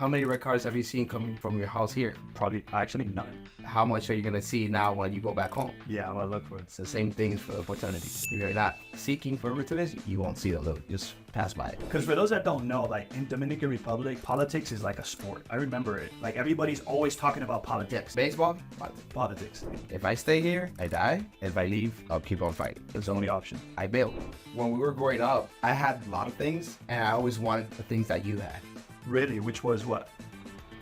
How many red cars have you seen coming from your house here? Probably, actually, none. How much are you going to see now when you go back home? Yeah, I'm gonna look for it. It's the same thing for opportunity. If you're not seeking for opportunities, you won't see them. They'll just pass by it. Because for those that don't know, like in Dominican Republic, politics is like a sport. I remember it. Like everybody's always talking about politics. Baseball, Politics. if I stay here, I die. If I leave, I'll keep on fighting. It's the only option. I bailed. When we were growing up, I had a lot of things, and I always wanted the things that you had. Really? Which was what?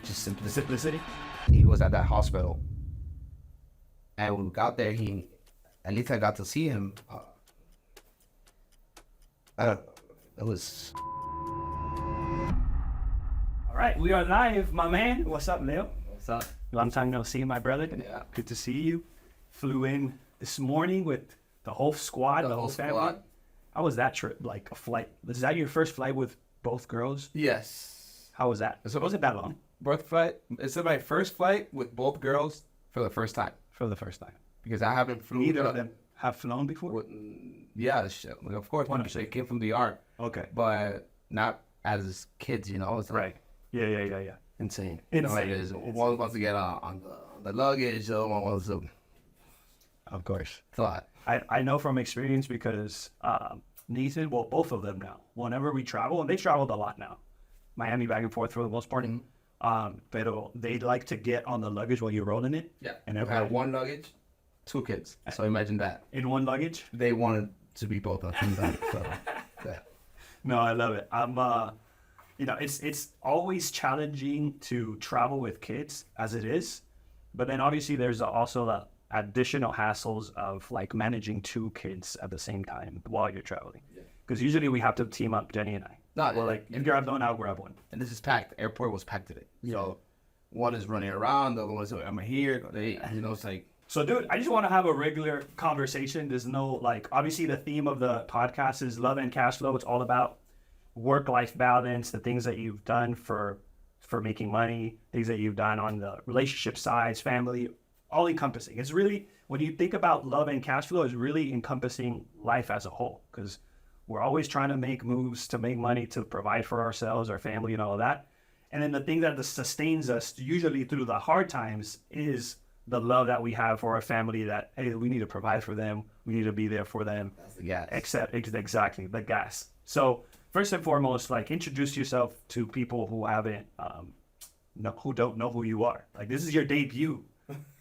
Just The simplicity? he was at that hospital, and when we got there, at least I got to see him. It was. All right, we are live, my man. What's up, Leo? What's up? Long time no see, my brother. Yeah. Good to see you. Flew in this morning with the whole squad, the whole family. squad. How was that trip? Like a flight? Was that your first flight with both girls? Yes. How was that? So was it that long? Birth flight. It's my first flight with both girls for the first time For the first time. because I haven't flown. Neither of them have flown before? Yeah, like, of course. When they came from the art, Okay. but not as kids. You know. It's Right. Yeah. insane. Insane. You know, it is. One wants to get on the luggage. The other one wants to. Of course. It's a lot. I know from experience because Nathan, well, both of them now, whenever we travel, and they traveled a lot now, Miami back and forth for the most part, but they like to get on the luggage while you're rolling it. Yeah. And I had one luggage, 2 kids. So imagine that. in one luggage. They wanted to be both on them. So, yeah. No, I love it. It's always challenging to travel with kids as it is, but then obviously there's also the additional hassles of like managing 2 kids at the same time while you're traveling. Because usually we have to team up, Jenny and I. No, Well, like you grab one, I'll grab one. And this is packed. The airport was packed today. So one is running around, the other one is, I'm here. It's like. So, dude, I just want to have a regular conversation. There's no, like, obviously the theme of the podcast is love and cash flow. It's all about work-life balance, the things that you've done for making money, things that you've done on the relationship sides, family, all encompassing. It's really, when you think about love and cash flow, it's really encompassing life as a whole, because we're always trying to make moves to make money to provide for ourselves, our family, and all of that. And then the thing that sustains us usually through the hard times is the love that we have for our family, that, hey, we need to provide for them. We need to be there for them. That's the gas. Exactly, the gas. So first and foremost, like, introduce yourself to people who haven't, who don't know who you are. Like, this is your debut.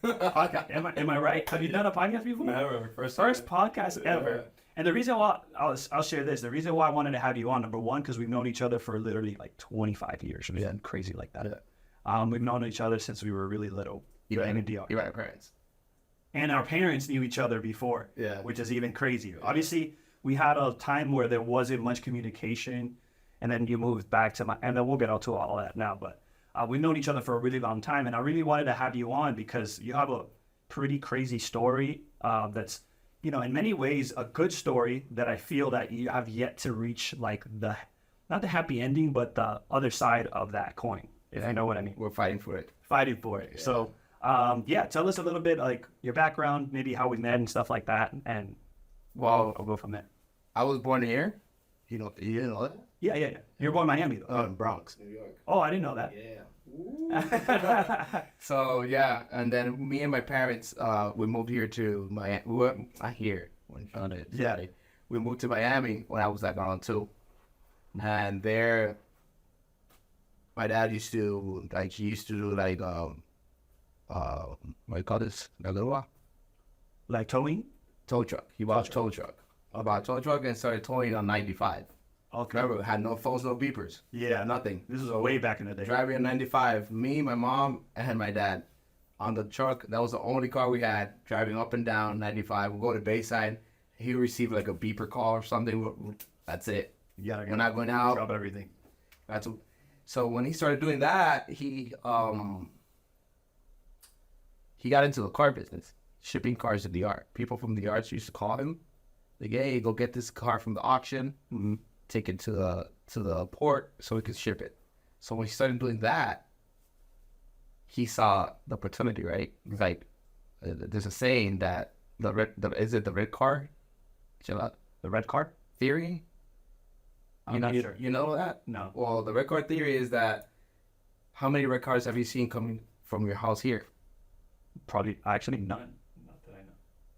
Am I right? Have you done a podcast before? Never. First podcast ever. And the reason why, I'll share this. The reason why I wanted to have you on, number one, because we've known each other for literally like 25 years. Something crazy like that. We've known each other since we were really little. Even in DR. our parents. And our parents knew each other before, which is even crazier. Obviously, we had a time where there wasn't much communication, and then you moved back to and then we'll get into all that now, but we've known each other for a really long time, and I really wanted to have you on because you have a pretty crazy story that's, in many ways a good story that I feel that you have yet to reach, like not the happy ending, but the other side of that coin. If I know what I mean. We're fighting for it. Yeah. So, tell us a little bit, like, your background, maybe how we met and stuff like that, and I'll go from there. I was born here. You didn't know that? Yeah. You're born in Miami, though. Oh, in Bronx, New York. Oh, I didn't know that. Yeah. So, yeah, and then me and my parents, we moved here to Miami. We were not here when I found it. Yeah. We moved to Miami when I was like on 2. And there, my dad used to do like, what do you call this? Like towing? Tow truck. He bought a tow truck. I bought a tow truck and started towing on 95. Okay. Remember, had no phones, no beepers. Yeah. Nothing. This was way back in the day. Driving on 95, me, my mom, and my dad on the truck. That was the only car we had, driving up and down 95. We'll go to Bayside. He received like a beeper call or something. That's it. We're not going out. Drop everything. So when he started doing that, he got into the car business, shipping cars to the art. People from the arts used to call him, like, hey, go get this car from the auction, take it to the port so we could ship it. So when he started doing that, he saw the opportunity, right? Like, there's a saying that is it the red car? The red car theory? I'm not sure. You know that? No. Well, the red car theory is that How many red cars have you seen coming from your house here? Probably actually none. Not that I know.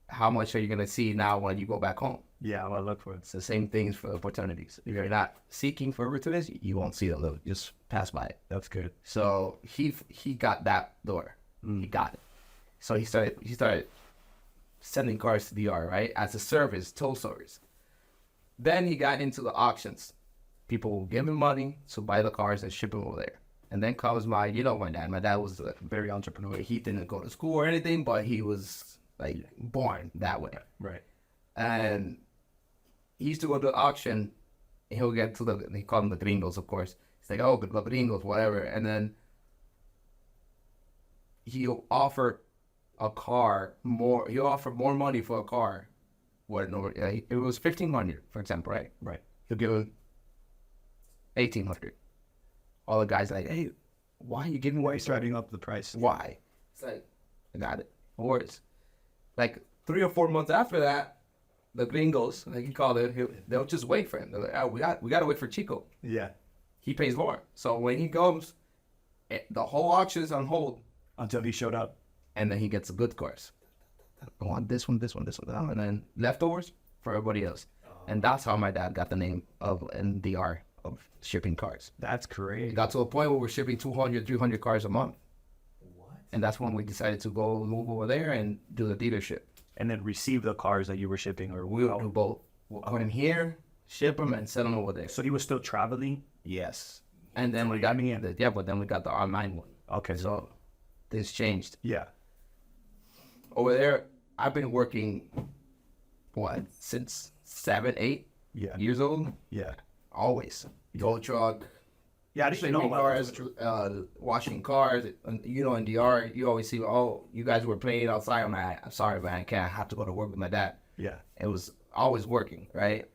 How much are you gonna see now when you go back home? Yeah, I'll look for it. It's the same things for opportunities. If you're not seeking for opportunities, you won't see them. They'll just pass by it. That's good. So he got that door. He got it. So he started sending cars to DR, right, as a service, tow service. Then he got into the auctions. People will give him money to buy the cars and ship them over there. And then comes my dad. My dad was very entrepreneurial. He didn't go to school or anything, but he was like born that way. Right. And he used to go to the auction, and he'll get to they call them the gringos, of course. He's like, oh, the gringos, whatever. And then he'll offer more money for a car. It was $1,500, for example, right? Right. He'll give him $1,800. All the guys like, hey, why are you giving away? Driving up the price. Why? It's like, I got it. Of course. Like 3 or 4 months after that, the gringos, like he called it, they'll just wait for him. They're like, oh, we got to wait for Chico. Yeah. He pays more. So when he comes, the whole auction is on hold. Until he showed up. And then he gets the good cars. I want this one, and then leftovers for everybody else. And that's how my dad got the name of NDR, of shipping cars. That's great. It got to a point where we're shipping 200, 300 cars a month. What? And that's when we decided to go move over there and do the dealership. And then receive the cars that you were shipping, or We'll do both. We'll put them here, ship them, and send them over there. So he was still traveling. Yes. And then we got but then we got the online one. Okay. So this changed. Yeah. Over there, I've been working, since 7, 8 years old? Yeah. Always. Tow truck, Yeah, I didn't know about cars, washing cars. And, in DR, you always see, oh, you guys were playing outside. I'm like, I'm sorry, man, I can't. I have to go to work with my dad. Yeah. It was always working, right?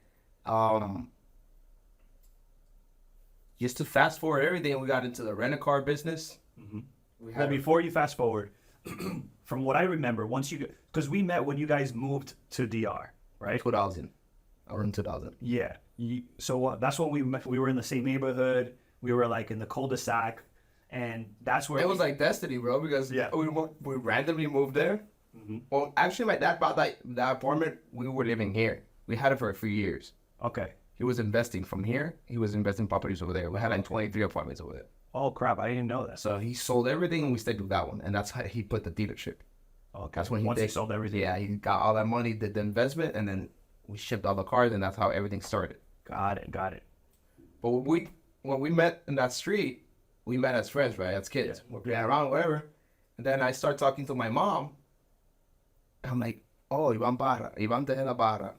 Just to fast forward everything, we got into the rent-a-car business. Mm-hmm. Well, before you fast forward, from what I remember, because we met when you guys moved to DR, right? 2000. Around 2000. Yeah. So that's when we met. We were in the same neighborhood. We were like in the cul-de-sac, and that's where it was like destiny, bro. Because we randomly moved there. Mm-hmm. Well, actually, my dad bought that apartment. We were living here. We had it for a few years. Okay. He was investing from here. He was investing properties over there. We had like 23 apartments over there. Oh crap! I didn't know that. So he sold everything, and we stayed with that one, and that's how he put the dealership. Okay. That's when he sold everything. Yeah, he got all that money, did the investment, and then we shipped all the cars, and that's how everything started. Got it. But when we met in that street, we met as friends, right? As kids. Yeah. We're playing around, whatever. And then I start talking to my mom. I'm like, oh, Ivan Tejeda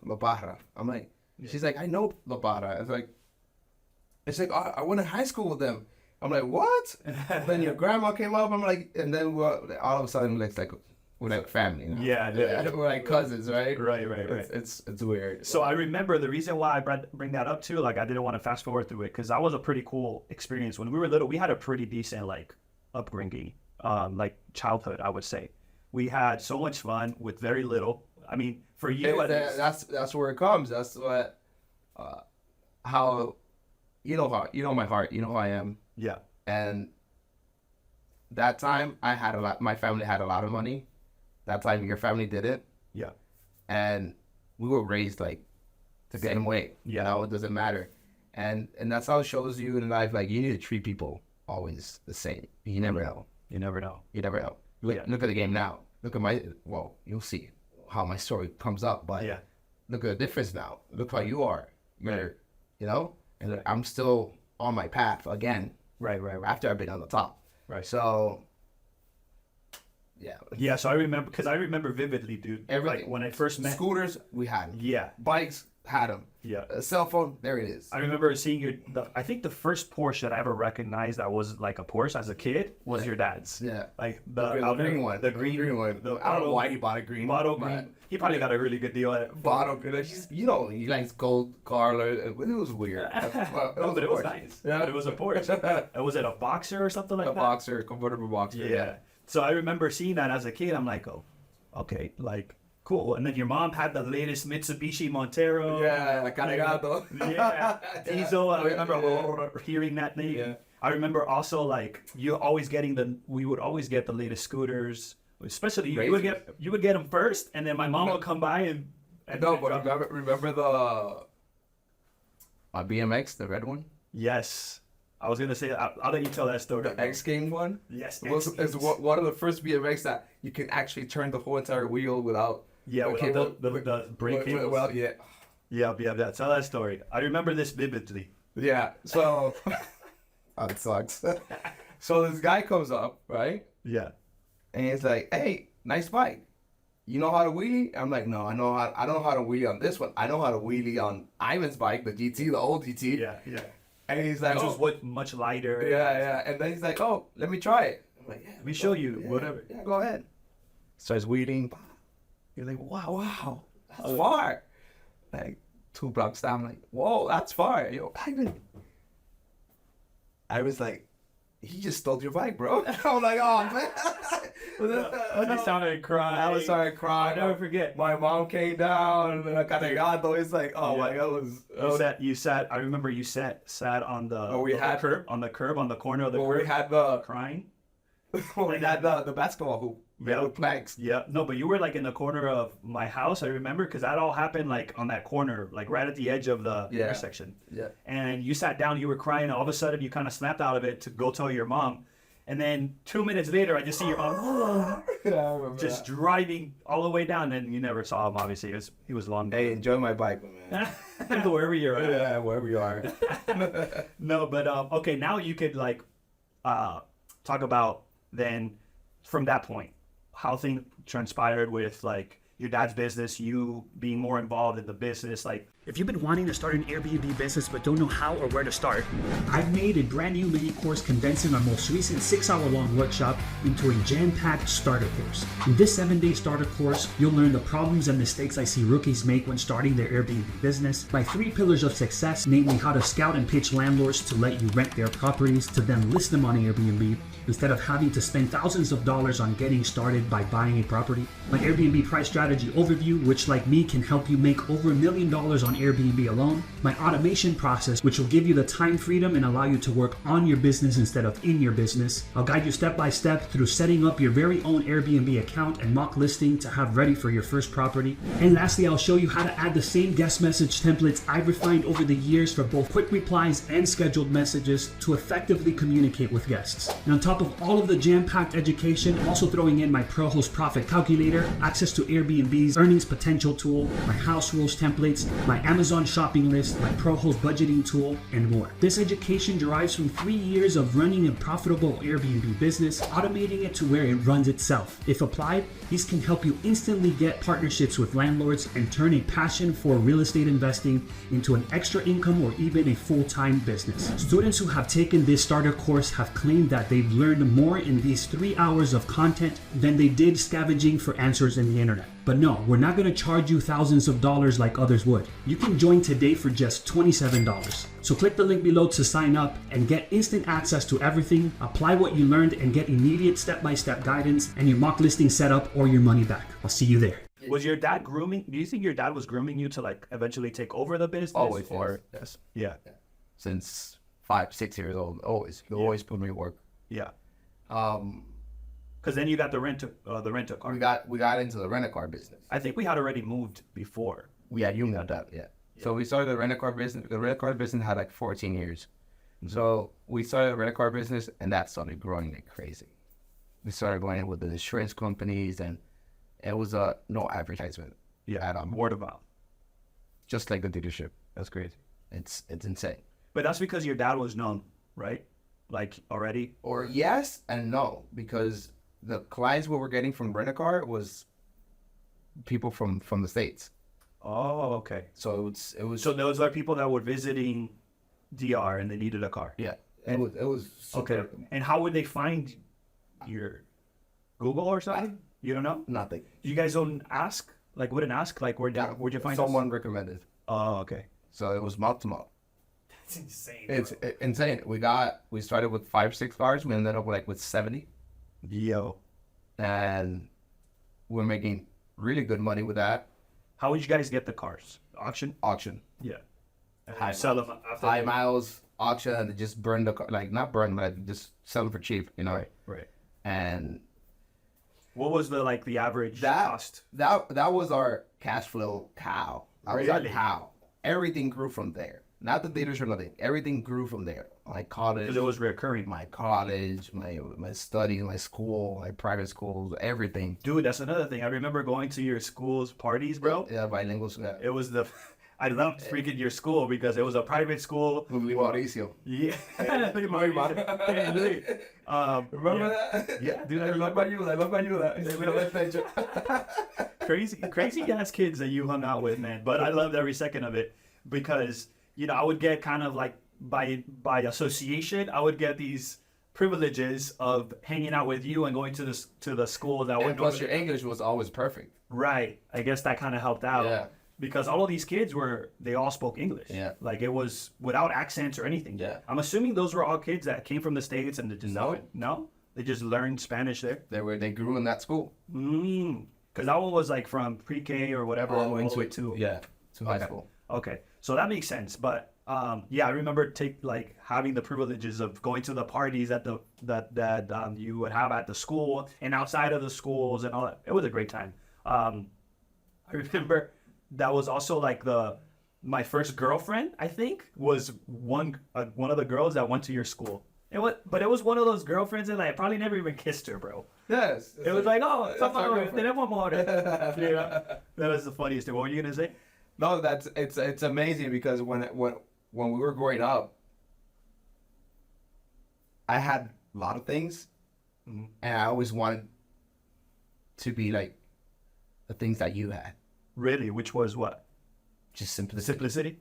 La Barra. I'm like, she's like, I know La Barra. It's like, I went to high school with them. I'm like, what? Then your grandma came up. I'm like, and then all of a sudden, it's like, we're like family. Yeah. We're like cousins, right? Right. It's weird. So I remember the reason why I bring that up too. Like I didn't want to fast forward through it because that was a pretty cool experience. When we were little, we had a pretty decent like upbringing, like childhood. I would say we had so much fun with very little. I mean, for you, that's where it comes. That's what how my heart. You know who I am. Yeah. And that time I had a lot. My family had a lot of money. That time your family didn't. Yeah. And we were raised like the same way. Yeah. It doesn't matter. And that's how it shows you in life. Like you need to treat people always the same. You never know. Look at the game now. Look at you'll see how my story comes up. But look at the difference now. Look how you are. And I'm still on my path again. Right. After I've been on the top. Right. So, yeah. So I remember vividly, dude. Everything. Like when I first met. Scooters, we had them. Yeah. Bikes, had them. Yeah. A cell phone, there it is. I remember seeing I think the first Porsche that I ever recognized that was like a Porsche as a kid was your dad's. Yeah. Like the green one. The green one. I don't know why he bought a green bottle green. He probably got a really good deal at it. Bottle green. He likes gold car. It was weird. But it was nice. Yeah. But it was a Porsche. Was it a Boxer or something like that? A Boxer, convertible Boxer. Yeah. So I remember seeing that as a kid. I'm like, oh, okay, like cool. And then your mom had the latest Mitsubishi Montero. Yeah, Carregato. Yeah, diesel. I remember hearing that name. Yeah. I remember also like we would always get the latest scooters, especially you would get them first, and then my mom would come by and No, but remember the BMX, the red one? yes, I was gonna say I'll let you tell that story. The X Games one? Yes, It's one of the first BMX that you can actually turn the whole entire wheel without without the brake cables. Well, yeah. Yeah, tell that story. I remember this vividly. Yeah, so... oh, it sucks. So this guy comes up, right? Yeah. And he's like, hey, nice bike. You know how to wheelie? I'm like, no, I don't know how to wheelie on this one. I know how to wheelie on Ivan's bike, the GT, the old GT. Yeah. And he's like, Which was much lighter. Yeah. And then he's like, oh, let me try it. I'm like, yeah. Let me show you, whatever. Yeah, go ahead. Starts wheeling. You're like, wow, that's far. Like 2 blocks down, I'm like, whoa, that's far. Yo, Ivan. I was like, he just stole your bike, bro. I'm like, oh, man. I started crying. I started crying. I'll never forget. My mom came down, and then I got the gato. It's like, oh my God, You sat. I remember you sat on the. curb on the corner of the curb. We had the crying. we had the basketball hoop. Yeah, with planks. Yeah, no, but you were like in the corner of my house. I remember because that all happened like on that corner, like right at the edge of the intersection. Yeah. And you sat down. You were crying. And all of a sudden, you kind of snapped out of it to go tell your mom. And then 2 minutes later, I just see your mom just driving all the way down. And you never saw him. Obviously, he was long. Hey, enjoy my bike, man. Wherever you're at. Yeah, wherever you are. No, but okay. Now you could like talk about then from that point how things transpired with like your dad's business, you being more involved in the business. Like, if you've been wanting to start an Airbnb business but don't know how or where to start, I've made a brand new mini course condensing our most recent 6-hour-long workshop into a jam-packed starter course. In this 7-day starter course, you'll learn the problems and mistakes I see rookies make when starting their Airbnb business, my 3 pillars of success, namely how to scout and pitch landlords to let you rent their properties to then list them on Airbnb, instead of having to spend thousands of dollars on getting started by buying a property. My Airbnb price strategy overview, which like me can help you make over $1 million on Airbnb alone. My automation process, which will give you the time freedom and allow you to work on your business instead of in your business. I'll guide you step by step through setting up your very own Airbnb account and mock listing to have ready for your first property. And lastly, I'll show you how to add the same guest message templates I've refined over the years for both quick replies and scheduled messages to effectively communicate with guests. And on top of all of the jam-packed education, I'm also throwing in my ProHost Profit Calculator, access to Airbnb's earnings potential tool, my house rules templates, my Amazon shopping list, my ProHost budgeting tool, and more. This education derives from 3 years of running a profitable Airbnb business, automating it to where it runs itself. If applied, these can help you instantly get partnerships with landlords and turn a passion for real estate investing into an extra income or even a full-time business. Students who have taken this starter course have claimed that they've learned more in these 3 hours of content than they did scavenging for answers in the internet. But no, we're not going to charge you thousands of dollars like others would. You can join today for just $27. So click the link below to sign up and get instant access to everything, apply what you learned, and get immediate step-by-step guidance and your mock listing set up or your money back. I'll see you there. Was your dad grooming? Do you think your dad was grooming you to like eventually take over the business? Always. Yes. Yeah. Since 5, 6 years old, always. He always put me to work. Yeah. Because then you got the rent a car. We got into the rent-a-car business. I think we had already moved before. Yeah, you got that. Yeah. So we started the rent-a-car business. The rent-a-car business had like 14 years. So we started the rent-a-car business, and that started growing like crazy. We started going with the insurance companies, and it was no advertisement. Yeah, word of mouth. Just like the dealership. That's crazy. It's insane. But that's because your dad was known, right? Like already? Or yes and no, because the clients we were getting from rent-a-car was people from the States. Oh, okay. So it was. So those are people that were visiting DR and they needed a car. Yeah. And it was super, okay. And how would they find your Google or something? You don't know? Nothing. You guys don't ask? Like wouldn't ask? Like where'd you find someone us? recommended. Oh, okay. So it was mouth to mouth. That's insane. It's insane. We started with 5, 6 cars. We ended up with 70. Yo. And we're making really good money with that. How would you guys get the cars? Auction? Auction. Yeah. High sell them after high miles. auction and just burn the car, like not burn, but just sell them for cheap, you know. Right. And What was the average that cost? that was our cash flow cow. That was our Really? cow. Everything grew from there. Not the theaters or nothing. Everything grew from there. My college, Because it was recurring. my college, my studies, my school, my private schools, everything. Dude, that's another thing. I remember going to your school's parties, bro. Yeah, bilingual. Yeah. It was I loved freaking your school because it was a private school. Mauricio. Yeah. Remember that? Yeah, dude, I love Ayuda. crazy ass kids that you hung out with, man. But I loved every second of it because, I would get kind of like by association, I would get these privileges of hanging out with you and going to the school that And would plus, your English was always perfect. Right. I guess that kind of helped out. Yeah. Because all of these kids they all spoke English. Yeah. Like it was without accents or anything. Yeah. I'm assuming those were all kids that came from the States and they just No? They just learned Spanish there? They grew in that school. Because that one was like from pre-K or whatever all the way to high school. Okay, so that makes sense. But I remember having the privileges of going to the parties that you would have at the school and outside of the schools and all that. It was a great time. I remember that was also like my first girlfriend. I think was one of the girls that went to your school. It was one of those girlfriends that I probably never even kissed her, bro. Yes. It was like, oh, tenemos amor. That was the funniest thing. What were you gonna say? No, it's amazing because when we were growing up, I had a lot of things, and I always wanted to be like the things that you had. Really? Which was what? Just simplicity. Simplicity?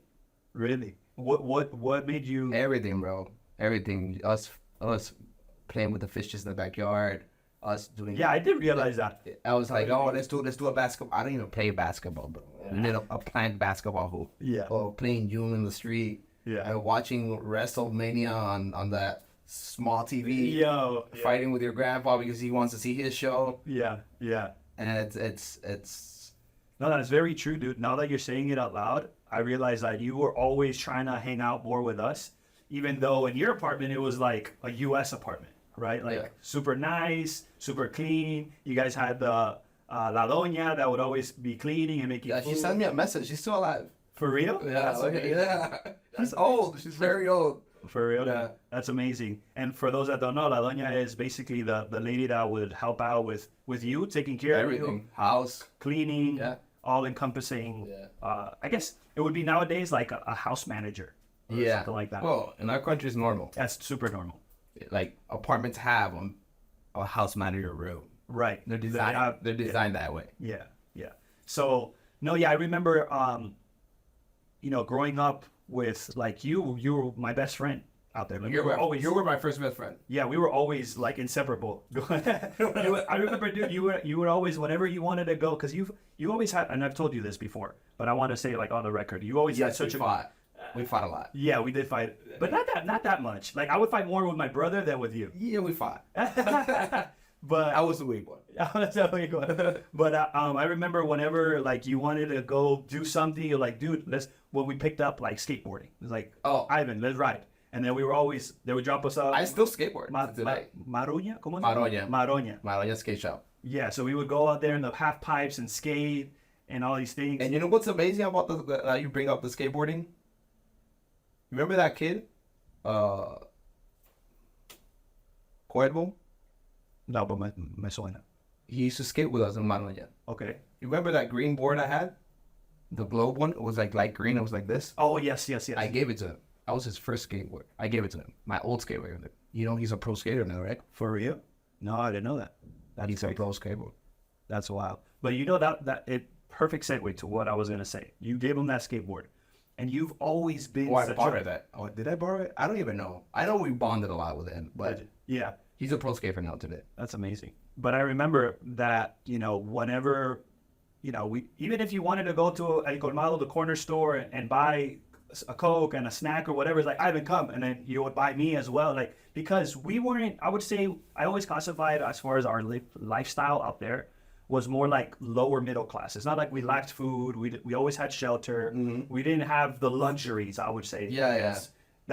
Really? What made you? Everything, bro. Everything. Us playing with the fishes in the backyard. Us doing. Yeah, I did realize that. I was like, oh, let's do a basketball. I don't even play basketball, bro. A plant basketball hoop. Yeah. Or playing you in the street. Yeah. And watching WrestleMania on that small TV. Yo. Fighting with your grandpa because he wants to see his show. Yeah. Yeah. And it's. No, that's very true, dude. Now that you're saying it out loud, I realize that you were always trying to hang out more with us, even though in your apartment it was like a U.S. apartment, right? Like super nice, super clean. You guys had the La Doña that would always be cleaning and making food. She sent me a message. She's still alive. For real? Yeah. She's old. She's very old. For real? Yeah. That's amazing. And for those that don't know, La Doña is basically the lady that would help out with you, taking care of everything. House. Cleaning. Yeah. All encompassing. Yeah. I guess it would be nowadays like a house manager. Or something like that. Well, in our country, it's normal. That's super normal. Like apartments have a house manager room. Right. They're designed that way. Yeah. Yeah. So I remember, growing up with like you were my best friend out there. Like, you were my first best friend. Yeah, we were always like inseparable. I remember, dude, you would always, whenever you wanted to go, because you always had, and I've told you this before, but I want to say like on the record, you always had such we fought a lot. Yeah, we did fight, but not that much. Like I would fight more with my brother than with you. Yeah, we fought. But I was the weak one. But I remember whenever like you wanted to go do something, you're like, dude, we picked up like skateboarding. It was like, oh, Ivan, let's ride. And then they would drop us off. I still skateboard today. Maroña? ¿Cómo? Maroña skate shop. Yeah, so we would go out there in the half pipes and skate and all these things. And you know what's amazing about you bring up the skateboarding? Remember that kid? Cuervo? No, but me suena. He used to skate with us in Maroña. Okay. You remember that green board I had? The globe one? It was like light green. It was like this. Oh, yes. I gave it to him. That was his first skateboard. I gave it to him. My old skateboard. You know he's a pro skater now, right? For real? No, I didn't know that. He's a pro skateboard. That's wild. But you know that it perfect segue to what I was gonna say. You gave him that skateboard, and you've always been. Oh, I borrowed that. Oh, did I borrow it? I don't even know. I know we bonded a lot with him, but yeah, he's a pro skater now today. That's amazing. But I remember that whenever, even if you wanted to go to El Colmado, the corner store, and buy a Coke and a snack or whatever, it's like, Ivan, come, and then you would buy me as well, like, because we weren't, I would say, I always classified as far as our lifestyle out there was more like lower middle class. It's not like we lacked food. We always had shelter. Mm-hmm. We didn't have the luxuries, I would say. Yeah.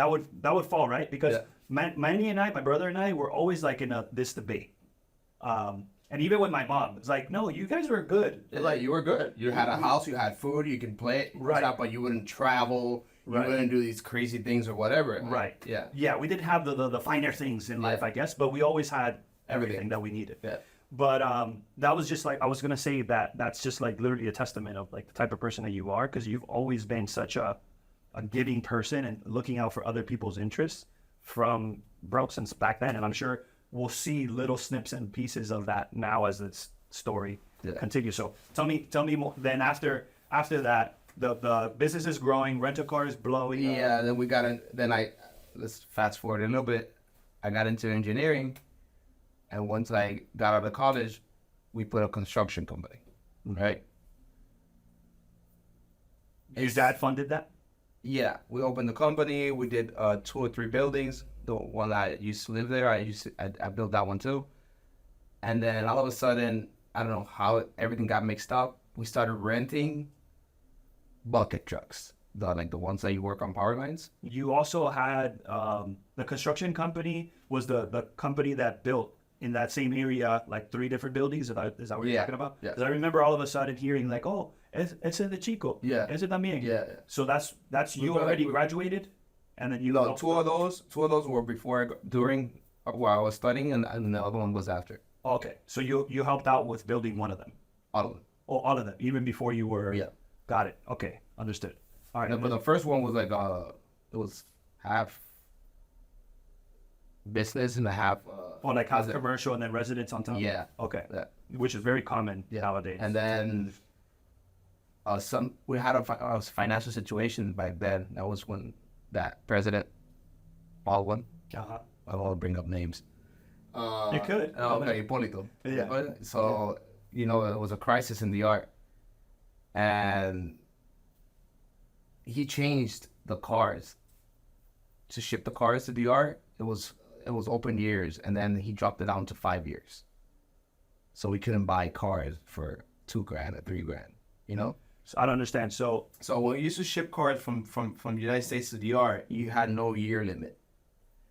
would fall, right? Because Yeah. Manny and I, my brother and I, were always like in this debate. And even with my mom, it's like, no, you guys were good. Like you were good. You had a house, you had food, you can play, Right. stuff, but you wouldn't travel, you Right. wouldn't do these crazy things or whatever. Right. Yeah. Yeah, we didn't have the finer things in life, I guess, but we always had everything Everything. that we needed. Yeah. But that was just like, I was gonna say that's just like literally a testament of like the type of person that you are, because you've always been such a giving person and looking out for other people's interests from since back then. And I'm sure we'll see little snips and pieces of that now as this story continues. So tell me more. Then after that, the business is growing, rental cars blowing. Yeah, then we got in, let's fast forward a little bit. I got into engineering, and once I got out of college, we put a construction company, right? Your dad funded that? Yeah, we opened the company. We did 2 or 3 buildings. The one I used to live there, I built that one too. And then all of a sudden, I don't know how everything got mixed up. We started renting bucket trucks, the ones that you work on power lines. You also had the construction company was the company that built in that same area like 3 different buildings. Is that what you're Yeah, talking about? yeah. 'Cause I remember all of a sudden hearing like, oh, it's in the Chico. Yeah. It's también. Yeah. So that's you already graduated, and then you No, two of those were during while I was studying, and the other one was after. Okay, so you helped out with building one of them. All of them. Oh, all of them, even before you were. Yeah. Got it. Okay, understood. All right. No, but the first one was like it was half business and a half. Oh, like half commercial and then residence on top. Yeah. Okay. Yeah. Which is very common nowadays. And then we had a financial situation back then. That was when that President Baldwin. Uh-huh. I won't bring up names. You could. Okay, Polito. Yeah. So it was a crisis in the art, and he changed the cars to ship the cars to the art. It was open years, and then he dropped it down to 5 years. So we couldn't buy cars for $2,000 or $3,000. So I don't understand. So when we used to ship cars from the United States to the art, you had no year limit.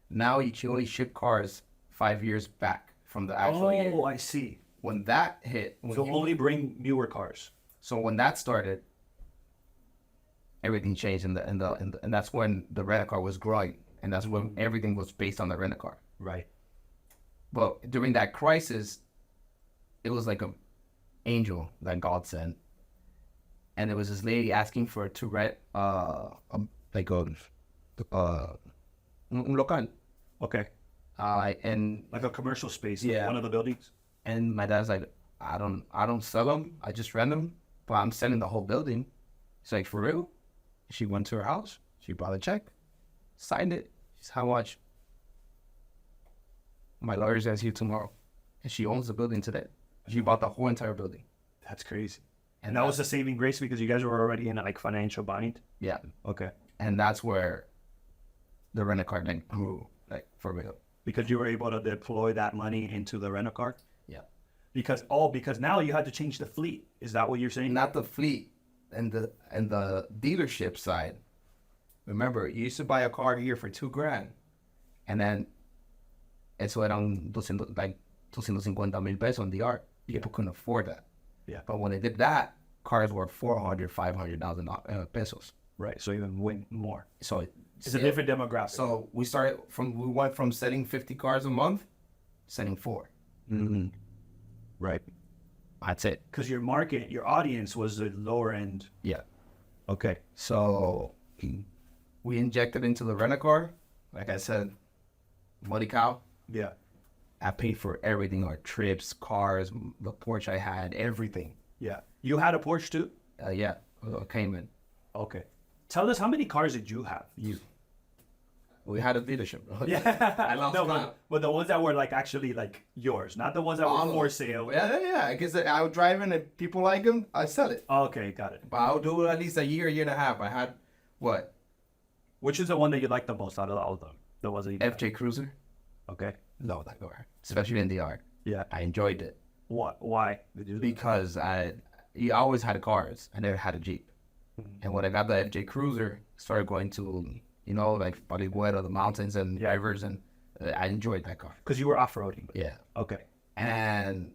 Now you can only ship cars 5 years back from the actual year. Oh, I see. When that hit, So only bring newer cars. so when that started, everything changed, and that's when the rent-a-car was growing, and that's when everything was based on the rent-a-car. Right. But during that crisis, it was like an angel that God sent, and there was this lady asking to rent un local, Okay. and Like a commercial space. Yeah. One of the buildings. and my dad's like, I don't sell them, I just rent them, but I'm selling the whole building. She's like, for real? She went to her house, she brought a check, signed it. She's how much? My lawyer's gonna see you tomorrow, and she owns the building today. She bought the whole entire building. That's crazy. And that was the saving grace because you guys were already in like financial bind. Yeah, Okay. and that's where the rent-a-car thing grew, like for real. Because you were able to deploy that money into the rent-a-car. Yeah, Because now you had to change the fleet. Is that what you're saying? not the fleet and the dealership side. Remember, you used to buy a car here for $2,000, and then eso eran 250,000 pesos in the art. People couldn't afford that. Yeah. But when they did that, cars were 400, 500,000 pesos. Right. So even way more. So It's a different demographic. So we went from selling 50 cars a month, selling 4. Mm-hmm. Right. That's it. Because your market, your audience was the lower end. Yeah. Okay. So we injected into the rent-a-car. Like I said, money cow. Yeah. I paid for everything, our trips, cars, the Porsche I had, everything. Yeah. You had a Porsche too? Yeah, Cayman. Okay. Tell us, how many cars did you have? We had a dealership. Yeah. I lost count. but the ones that were like actually like yours, not the ones that were for sale. Yeah. Because I was driving and people like them, I sell it. Okay, got it. But I'll do it at least a year and a half. I had, what? Which is the one that you like the most out of all of them? The ones that you FJ Cruiser. Okay. Love that car. Especially in the art. Yeah. I enjoyed it. What? Why did you? Because you always had cars. I never had a Jeep. And when I got the FJ Cruiser, started going to you know, like Palibuero, the mountains and rivers, and I enjoyed that car. Because you were off-roading. Yeah. Okay. And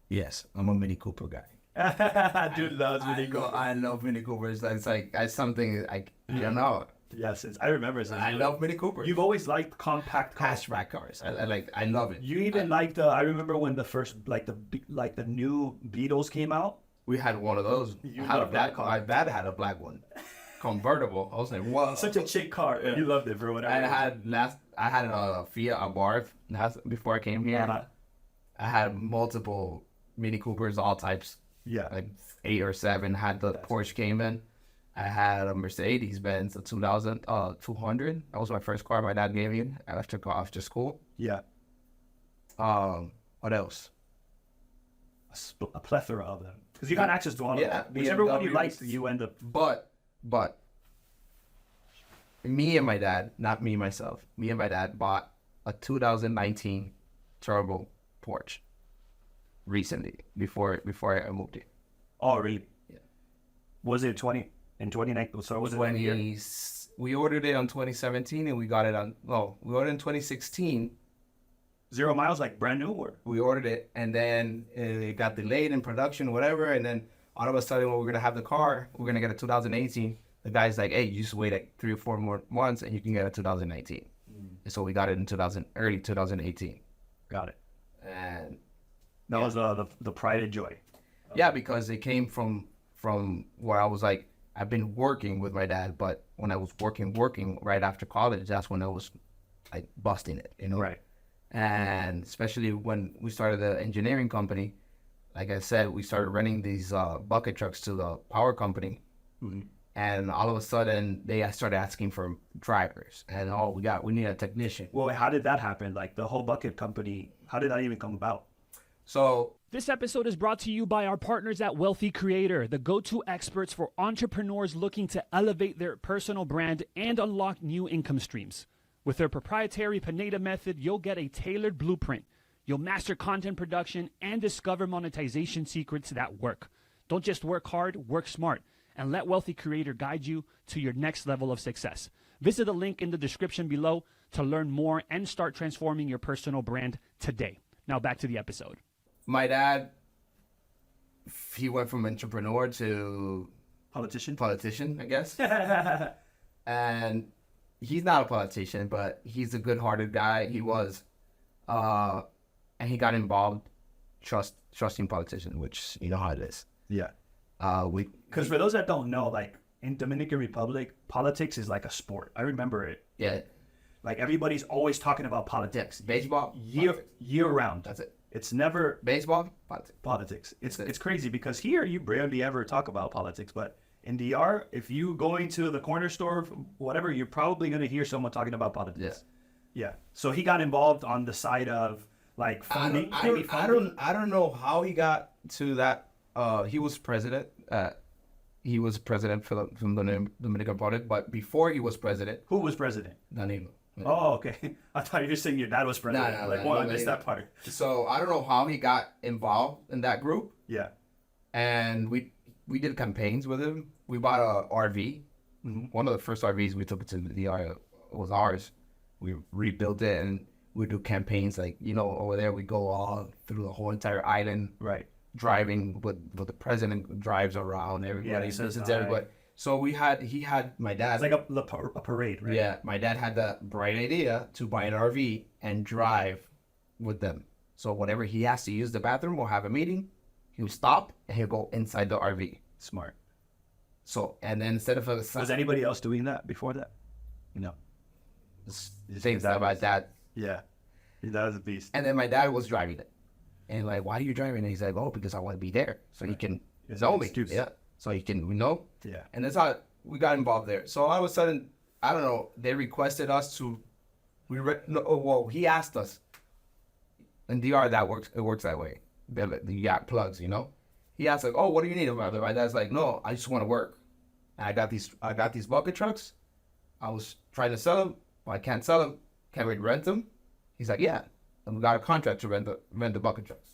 yes, I'm a Mini Cooper guy. Dude loves Mini Cooper. I love Mini Coopers. It's something I don't know. Yes, I remember. I love Mini Coopers. You've always liked compact cars. Hatchback cars. I love it. You even liked I remember when the first the new Beetles came out. We had one of those. You I had a loved black that car. car. My dad had a black one, convertible. I was like, whoa. Such a chic car. Yeah. You loved it for whatever. I had a Fiat Abarth before I came here. Uh-huh. I had multiple Mini Coopers, all types. Yeah. Like 8 or 7. Had the Porsche Cayman. I had a Mercedes Benz, a 200. That was my first car my dad gave me after school. Yeah. What else? A plethora of them. Because you got access to all of them. Yeah, Whichever one you BMWs. liked, you end up. But me and my dad, not me myself, me and my dad bought a 2019 turbo Porsche recently before I moved here. Oh, really? Yeah. Was it 2019? So was it a year? We ordered it on 2017 and we got it we ordered it in 2016. 0 miles, like brand new, or? We ordered it and then it got delayed in production, whatever. And then all of a sudden, when we're going to have the car, we're going to get a 2018. The guy's like, hey, you just wait like 3 or 4 more months and you can get a 2019. And so we got it in early 2018. Got it. And That was the pride and joy. yeah, because it came from where I was like, I've been working with my dad, but when I was working right after college, that's when I was like busting it, you know? Right. And especially when we started the engineering company, like I said, we started renting these bucket trucks to the power company. Mm-hmm. And all of a sudden, they started asking for drivers. And we need a technician. Well, how did that happen? Like the whole bucket company, how did that even come about? So This episode is brought to you by our partners at Wealthy Creator, the go-to experts for entrepreneurs looking to elevate their personal brand and unlock new income streams. With their proprietary Pineda method, you'll get a tailored blueprint. You'll master content production and discover monetization secrets that work. Don't just work hard, work smart, and let Wealthy Creator guide you to your next level of success. Visit the link in the description below to learn more and start transforming your personal brand today. Now back to the episode. my dad, he went from entrepreneur to Politician, I guess. And he's not a politician, but he's a good-hearted guy. He was. And he got involved trusting politicians, which you know how it is. Yeah. Because For those that don't know, like in Dominican Republic, politics is like a sport. I remember it. yeah, Like everybody's always talking about politics baseball, year round. that's it. It's never Baseball, politics. politics. That's it. It's crazy because here you rarely ever talk about politics, but in DR, if you going to the corner store, whatever, you're probably going to hear someone talking about politics. Yeah. So he got involved on the side of like funding. I don't know how he got to that. He was president. He was president from the Dominican Republic, but before he was president, Who was president? Danilo. Oh, okay. I thought you were saying your dad was president. I missed that part. So I don't know how he got involved in that group. Yeah. And we did campaigns with him. We bought a RV. Mm-hmm. One of the first RVs we took to the was ours. We rebuilt it and we do campaigns like, you know, over there we go all through the whole entire island, Right. driving with the president drives around, everybody visits everybody. So he had my dad. It's like a parade, right? Yeah, my dad had the bright idea to buy an RV and drive with them. So whenever he has to use the bathroom or have a meeting, he'll stop and he'll go inside the RV. Smart. So, and then instead of Was anybody else doing that before that? No. things that my dad, Yeah. That was a beast. and then my dad was driving it. And like, why are you driving? And he's like, oh, because I want to be there. So he can It's know an me. excuse. Yeah. So he can, Yeah. And that's how we got involved there. So all of a sudden, I don't know, they requested us to, he asked us. In DR, it works that way. You got plugs, you know? He asked like, oh, what do you need? My dad's like, no, I just want to work. And I got these bucket trucks. I was trying to sell them. Well, I can't sell them. Can we rent them? He's like, yeah. And we got a contract to rent the bucket trucks.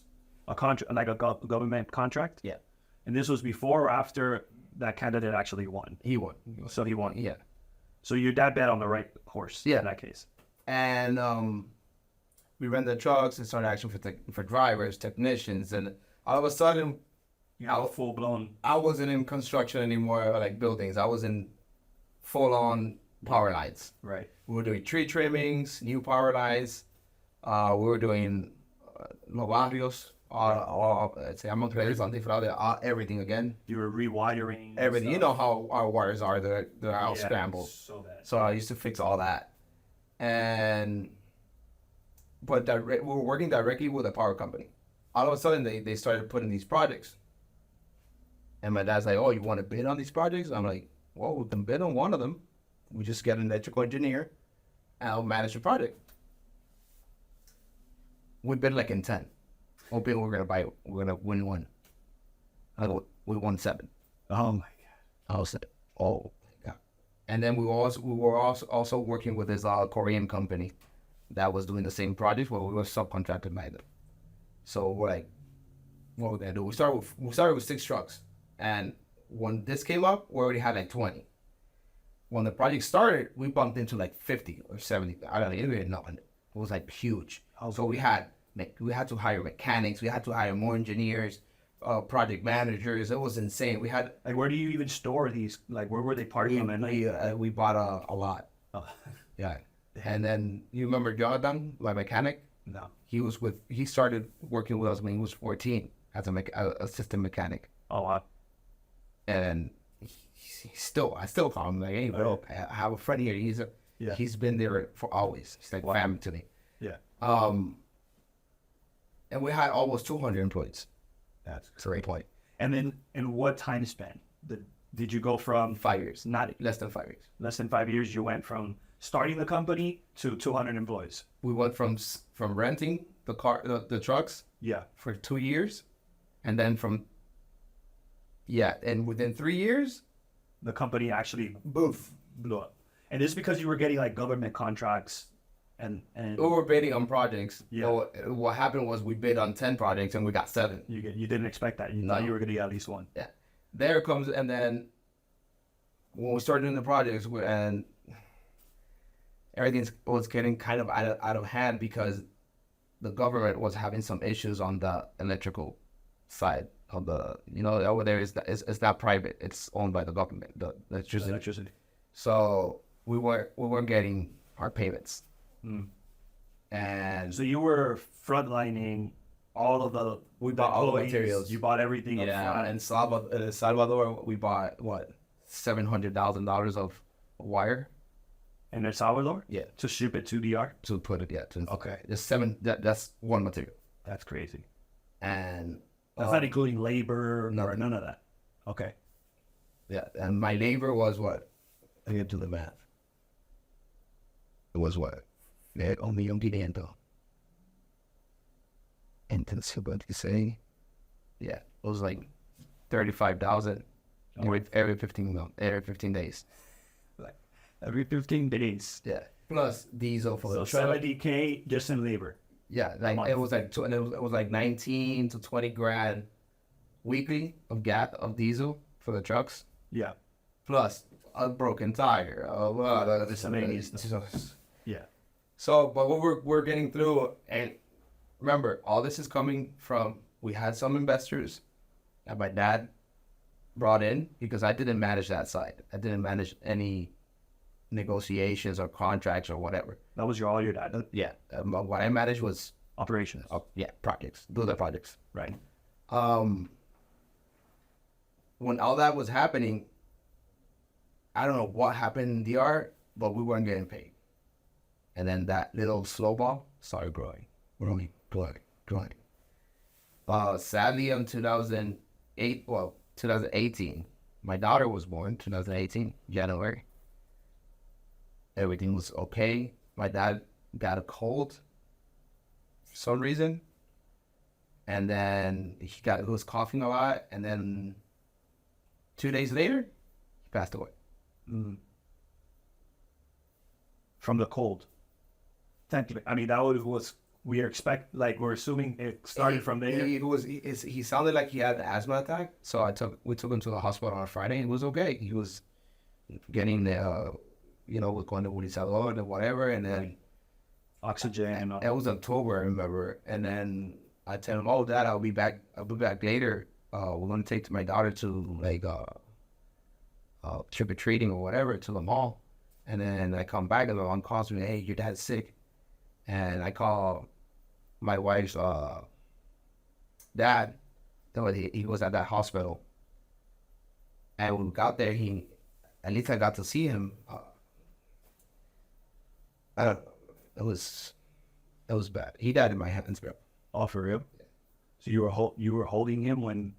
A contract, like a government contract? Yeah. And this was before or after that candidate actually won? He won. So he won. Yeah. So your dad bet on the right horse Yeah. in that case. And we rented trucks and started actually for drivers, technicians, and all of a sudden, You have a full blown. I wasn't in construction anymore, like buildings. I was in full-on power lines. Right. We were doing tree trimmings, new power lines. We were doing los barrios, everything again. You were rewiring. and Everything. You stuff. know how our wires are, they're all Yeah, scrambled. So bad. So I used to fix all that. But we were working directly with a power company. All of a sudden, they started putting these projects. And my dad's like, oh, you want to bid on these projects? I'm like, well, we can bid on one of them. We just get an electrical engineer, and I'll manage the project. We bid like in 10. Hoping we're going to win one. We won 7. Oh my god. I was like, oh my god. And then we were also working with this Korean company that was doing the same project, where we were subcontracted by them. So we're like, what we're gonna do? We started with 6 trucks, and when this came up, we already had like 20. When the project started, we bumped into like 50 or 70. I don't even know. It was like huge. So we had to hire mechanics. We had to hire more engineers, project managers. It was insane. We had Like, where do you even store these? Like, where were they parking them? And we bought a lot. oh, Yeah. And then you remember Jonathan, my mechanic? no. He started working with us when he was 14 as a assistant mechanic. Oh, wow. And I still call him like, hey, bro, I have a friend here. He's been there for always. He's like family to me. Yeah. And we had almost 200 employees. That's That's a great point. And then, in what time span did you go from 5 years, not less than 5 years. less than 5 years? You went from starting the company to 200 employees. We went from renting the trucks Yeah. for 2 years, and then and within 3 years, The company actually boof. blew up. And this is because you were getting like government contracts and We were bidding on projects. Yeah. So what happened was we bid on 10 projects and we got 7. you didn't expect that. You No. thought you were going to get at least one. Yeah. There comes, and then when we started doing the projects, and everything was getting kind of out of hand because the government was having some issues on the electrical side of over there it's not private, it's owned by the government, the electricity. So we weren't getting our payments. And So you were frontlining all of the we bought all the employees. materials. You bought everything up Yeah, front. and Salvador, we bought what, $700,000 of wire. In El Salvador? Yeah, To ship it to DR? to put it. Yeah, Okay. Just 7. That's one material, That's crazy. and That's not including labor or nothing. none of that. Okay. yeah, and my labor was what? I get to the math. It was what? Only $1,500. Intensive, what you say? Yeah, it was like 35,000 every 15 days. Like every 15 days. Yeah, plus diesel for So the truck. $70K just in labor. Yeah, like month. it was like 19 to 20 grand weekly of diesel for the trucks, Yeah. plus a broken tire. Miscellaneous Yeah. So, but what we're getting through, and remember, all this is coming from, we had some investors that my dad brought in, because I didn't manage that side. I didn't manage any negotiations or contracts or whatever. That was all your dad. Yeah, what I managed was Operations. projects, do the projects. Right. When all that was happening, I don't know what happened in DR, but we weren't getting paid. And then that little snowball started growing. Sadly, in 2018, my daughter was born, 2018, January. Everything was okay. My dad got a cold for some reason. And then he was coughing a lot. And then 2 days later, he passed away. From the cold. Technically. I mean, that was we're assuming it started from there. He sounded like he had an asthma attack. So we took him to the hospital on Friday. It was okay. He was getting was going to Urizador and whatever. And then Oxygen. it was October, I remember. And then I tell him, oh, Dad, I'll be back later. We're going to take my daughter to like trick-or-treating or whatever to the mall. And then I come back and my mom calls me, hey, your dad's sick. And I call my wife's dad. He was at that hospital. And when we got there, at least I got to see him. I don't know. It was bad. He died in my hands, bro. Oh, for real? So you were holding him when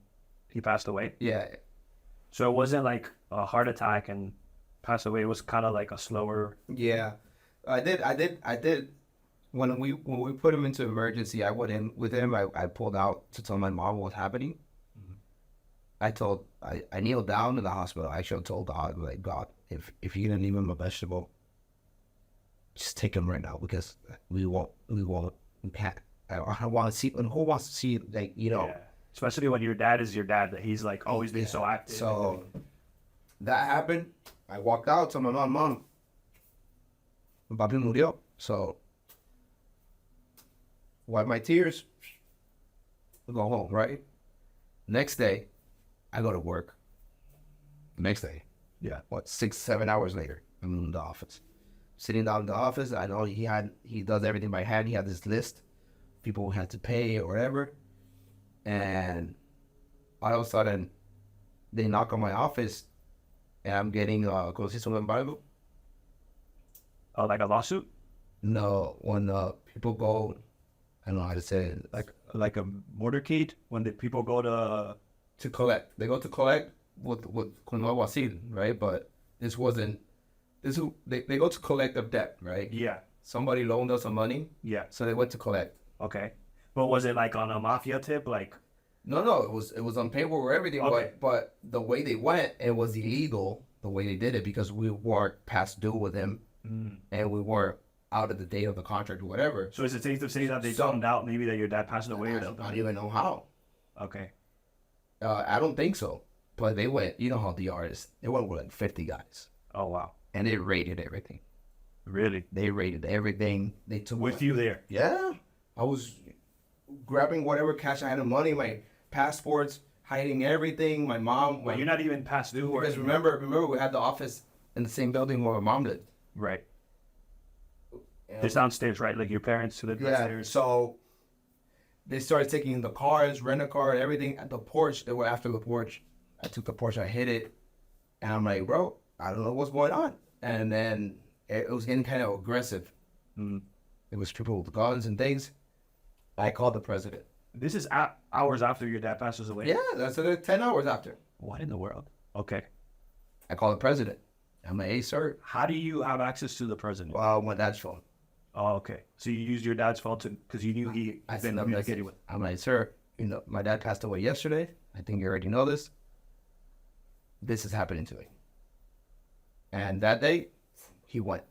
he passed away? Yeah. So it wasn't like a heart attack and passed away. It was kind of like a slower. Yeah. I did. When we put him into emergency, I went in with him. I pulled out to tell my mom what was happening. Mm-hmm. I kneeled down in the hospital. I should have told God, like, God, if you're gonna leave him a vegetable, just take him right now, because we can't. I want to see. And who wants to see, like, Yeah. Especially when your dad is your dad, that he's like always been so active. So that happened. I walked out to my mom, papi murió. So wipe my tears, go home, right? Next day, I go to work. Next day, 6-7 hours later, I'm in the office. Sitting down in the office, I know he does everything by hand. He had this list, people who had to pay or whatever. And all of a sudden, they knock on my office, and I'm getting constitutional embargo. Oh, like a lawsuit? No, when people go, I don't know how to say it, Like a motorcade when the people go to collect. They go to collect with nuevo asilo, right? But this wasn't. They go to collect a debt, right? Yeah. Somebody loaned us some money. Yeah. So they went to collect. Okay. But was it like on a mafia tip? Like, No, it was on paperwork or everything. Okay. But the way they went, it was illegal the way they did it, because we weren't past due with him, and we weren't out of the date of the contract or whatever. so is it safe to say that they found out maybe that your dad passed away or I something? don't even know how. Okay. I don't think so. But they went. You know how they are. They went with like 50 guys, Oh, wow. and they raided everything. Really? They raided everything. They took With you there? Yeah, I was grabbing whatever cash I had in money, my passports, hiding everything. My mom. Well, you're not even past due or Because remember, we had the office in the same building where my mom lived. Right. And This downstairs, right? Like your parents lived downstairs. So they started taking the cars, rent a car, everything at the porch. They were after the porch. I took the porch, I hit it, and I'm like, bro, I don't know what's going on. And then it was getting kind of aggressive. It was people with guns and things. I called the president. This is hours after your dad passes away? Yeah, that's 10 hours after. What in the world? Okay. I called the president. I'm like, hey, sir. How do you have access to the president? My dad's phone. Oh, okay. So you used your dad's phone because you knew he I had sent been a communicating message. with. I'm like, sir, my dad passed away yesterday. I think you already know this. This is happening to me. And that day, he went.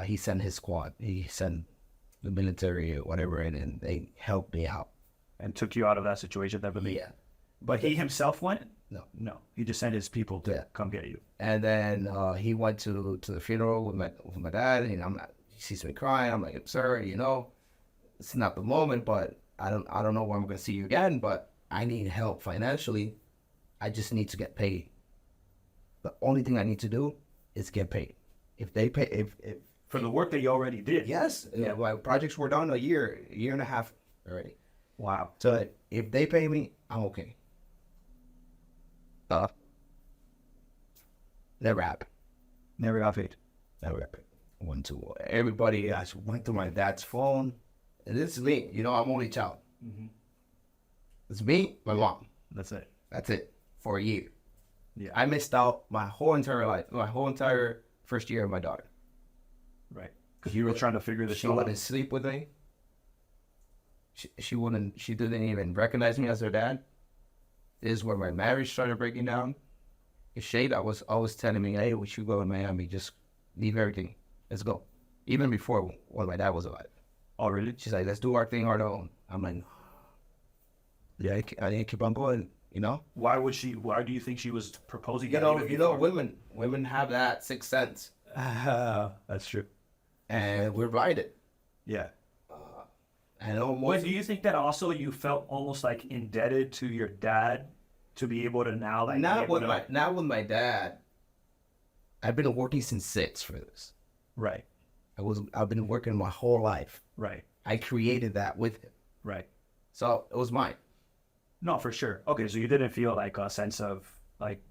He sent his squad. He sent the military or whatever, and they helped me out. And took you out of that situation, that believe. Yeah. But he himself went? No. No. He just sent his people to come get you. And then he went to the funeral with my dad, and he sees me crying. I'm like, sir, it's not the moment, but I don't know when I'm gonna see you again, but I need help financially. I just need to get paid. The only thing I need to do is get paid. If they pay, if For the work that you already did? yes, my projects were done a year and a half already. Wow. So if they pay me, I'm okay. Never happened. Never got paid. Never happened. Went to everybody. I went to my dad's phone, and this is me. I'm only child. It's me, my mom. That's it. That's it for a year. Yeah. I missed out my whole entire life, my whole entire first year of my daughter. Right. Because you were trying to figure this She out. wouldn't sleep with me. She wouldn't. She didn't even recognize me as her dad. This is where my marriage started breaking down. Shade, I was always telling me, hey, we should go to Miami. Just leave everything. Let's go. Even before when my dad was alive. Oh, really? She's like, let's do our thing on our own. I'm like, yeah, I didn't keep on going. you know? Why do you think she was proposing? Women have that sixth sense. That's true. And we're blinded. Yeah. And almost, But do you think that also you felt almost like indebted to your dad to be able to now like not with my dad. I've been working since 6 for this. Right. I've been working my whole life. Right. I created that with him. Right. So it was mine. No, for sure. Okay, so you didn't feel like a sense of like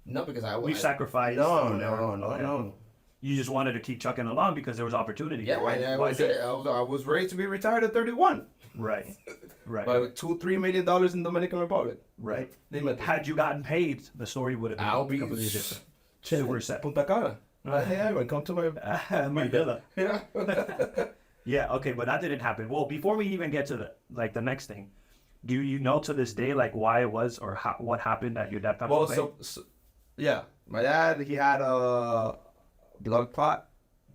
No, because we sacrificed. No. You just wanted to keep chucking along because there was opportunity. Yeah, I was ready to be retired at 31. Right. Right. But $2-3 million in Dominican Republic. Right. Had you gotten paid, the story would have been I'll be completely different. Super set. Punta Cana. Hey, come to my villa. Yeah. Yeah. Okay, but that didn't happen. Well, before we even get to the next thing, do you know to this day like why it was or what happened that your dad passed away? So yeah, my dad, he had a blood clot.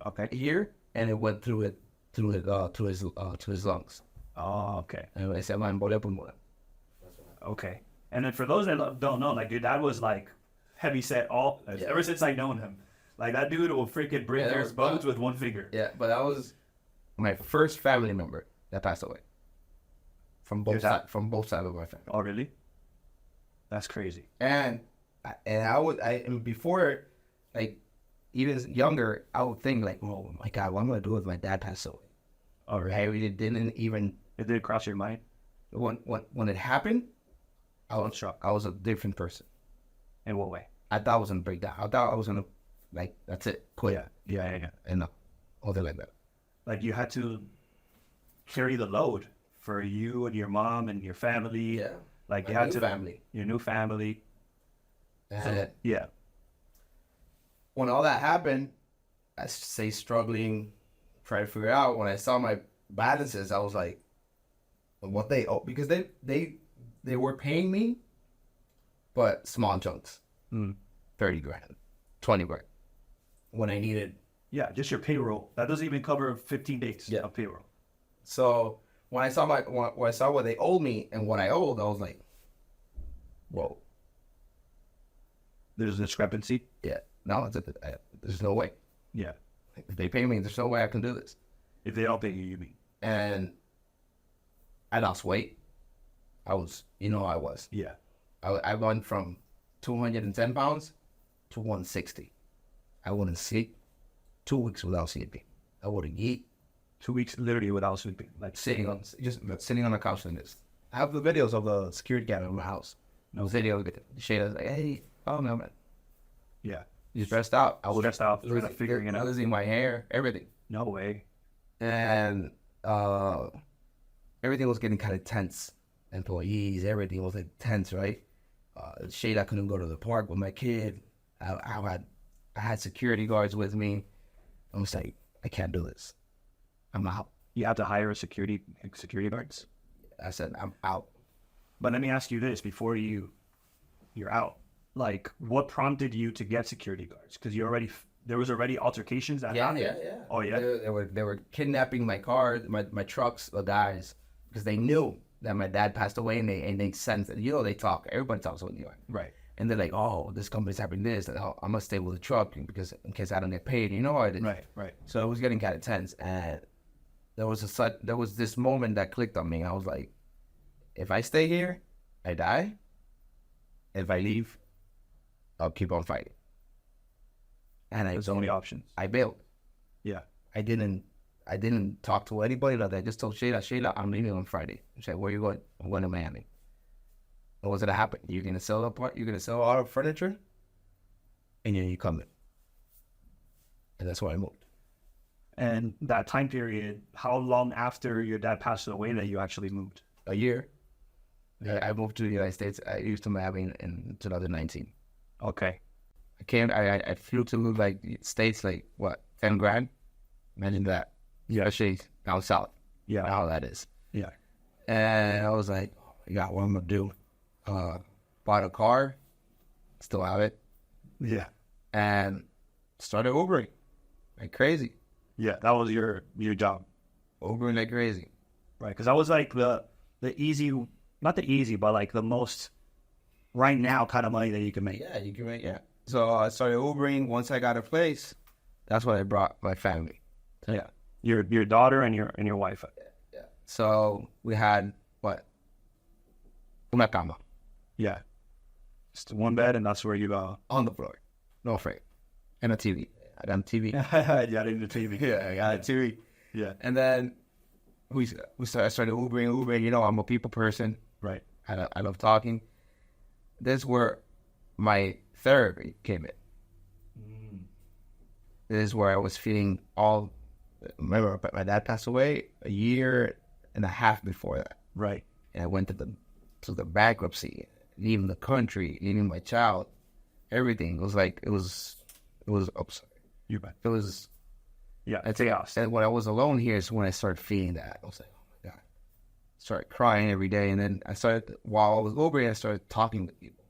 Okay. Here, and it went through his lungs. Oh, okay. And I said, "Man, embolia pulmonar." Okay. And then for those that don't know, like your dad was like heavy set ever since I known him. Like that dude will freaking break their bones with one finger. Yeah, but that was my first family member that passed away. From both sides of my family. Oh, really? That's crazy. And before, like, even younger, I would think like, oh my God, what am I gonna do if my dad passed away? Oh, right. I really didn't even. It didn't cross your mind? When it happened, I was shocked. I was a different person. In what way? I thought I was gonna break down. I thought I was gonna, like, that's it, quit. Yeah. And no, nothing like that. Like you had to carry the load for you and your mom and your family. Yeah. Like you My had new to family. Your new family. And Yeah. when all that happened, I stayed struggling, trying to figure out. When I saw my balances, I was like, what they owe, because they were paying me, but small chunks, 30 grand, 20 grand, when I needed. Yeah, just your payroll. That doesn't even cover 15 days of payroll. So when I saw what they owed me and what I owed, I was like, whoa. There's a discrepancy. Yeah. No, there's no way. Yeah. If they pay me, there's no way I can do this. If they don't pay you, you mean? And I lost weight. I was. Yeah. I went from 210 pounds to 160. I wouldn't sleep 2 weeks without sleeping. I wouldn't eat. 2 weeks literally without sleeping. Like sitting on the couch like this. I have the videos of the security camera in my house. No video of it. Shayla's like, hey, oh no, man. Yeah. You're stressed out. I was stressed out, figuring it out. Losing my hair, everything. No way. And everything was getting kind of tense. Employees, everything was tense, right? Shayla couldn't go to the park with my kid. I had security guards with me. I was like, I can't do this. I'm out. You have to hire security guards? I said, I'm out. But let me ask you this before you're out. Like, what prompted you to get security guards? Because there was already altercations that happened. Yeah. Oh yeah. They were kidnapping my car, my trucks, the guys, because they knew that my dad passed away, and they sensed it. They talk. Everybody talks with New York. Right. And they're like, oh, this company's having this. And I'm gonna stay with the truck because in case I don't get paid. You know how it is. Right. So it was getting kind of tense, and there was this moment that clicked on me. I was like, if I stay here, I die. If I leave, I'll keep on fighting. And there's only options. I bailed. Yeah. I didn't talk to anybody like that. I just told Shayla, I'm leaving on Friday. She said, where are you going? I'm going to Miami. And what's gonna happen? You're gonna sell all the furniture, and then you come in. And that's why I moved. And that time period, how long after your dad passed away that you actually moved? A year. I moved to the United States. I used to Miami in 2019. Okay. I flew to States 10 grand. Imagine that. Yeah. Especially down south. Yeah. How that is. Yeah. And I was like, oh my God, what am I gonna do? Bought a car, still have it. Yeah. And started Ubering like crazy. Yeah, that was your job. Ubering like crazy. Right, because that was like the easy, not the easy, but like the most right now kind of money that you can make. Yeah, you can make, yeah. So I started Ubering. Once I got a place, that's when I brought my family. Yeah. Your daughter and your wife. Yeah. So we had, what? Una cama. Yeah. Just one bed, and that's where you go. On the floor. No frame. And a TV. I got a TV. Yeah, in the TV. Yeah, I got a TV. Yeah. And then I started Ubering. You know, I'm a people person. Right. I love talking. This is where my therapy came in. This is where I was feeling all. Remember, my dad passed away a year and a half before that. Right. And I went to the bankruptcy, leaving the country, leaving my child, everything. It was like it was. Oh, sorry. You bet. It was. Yeah. It's chaos. And when I was alone here is when I started feeling that. I was like, oh my God. Started crying every day, and then I started while I was over here, I started talking with people,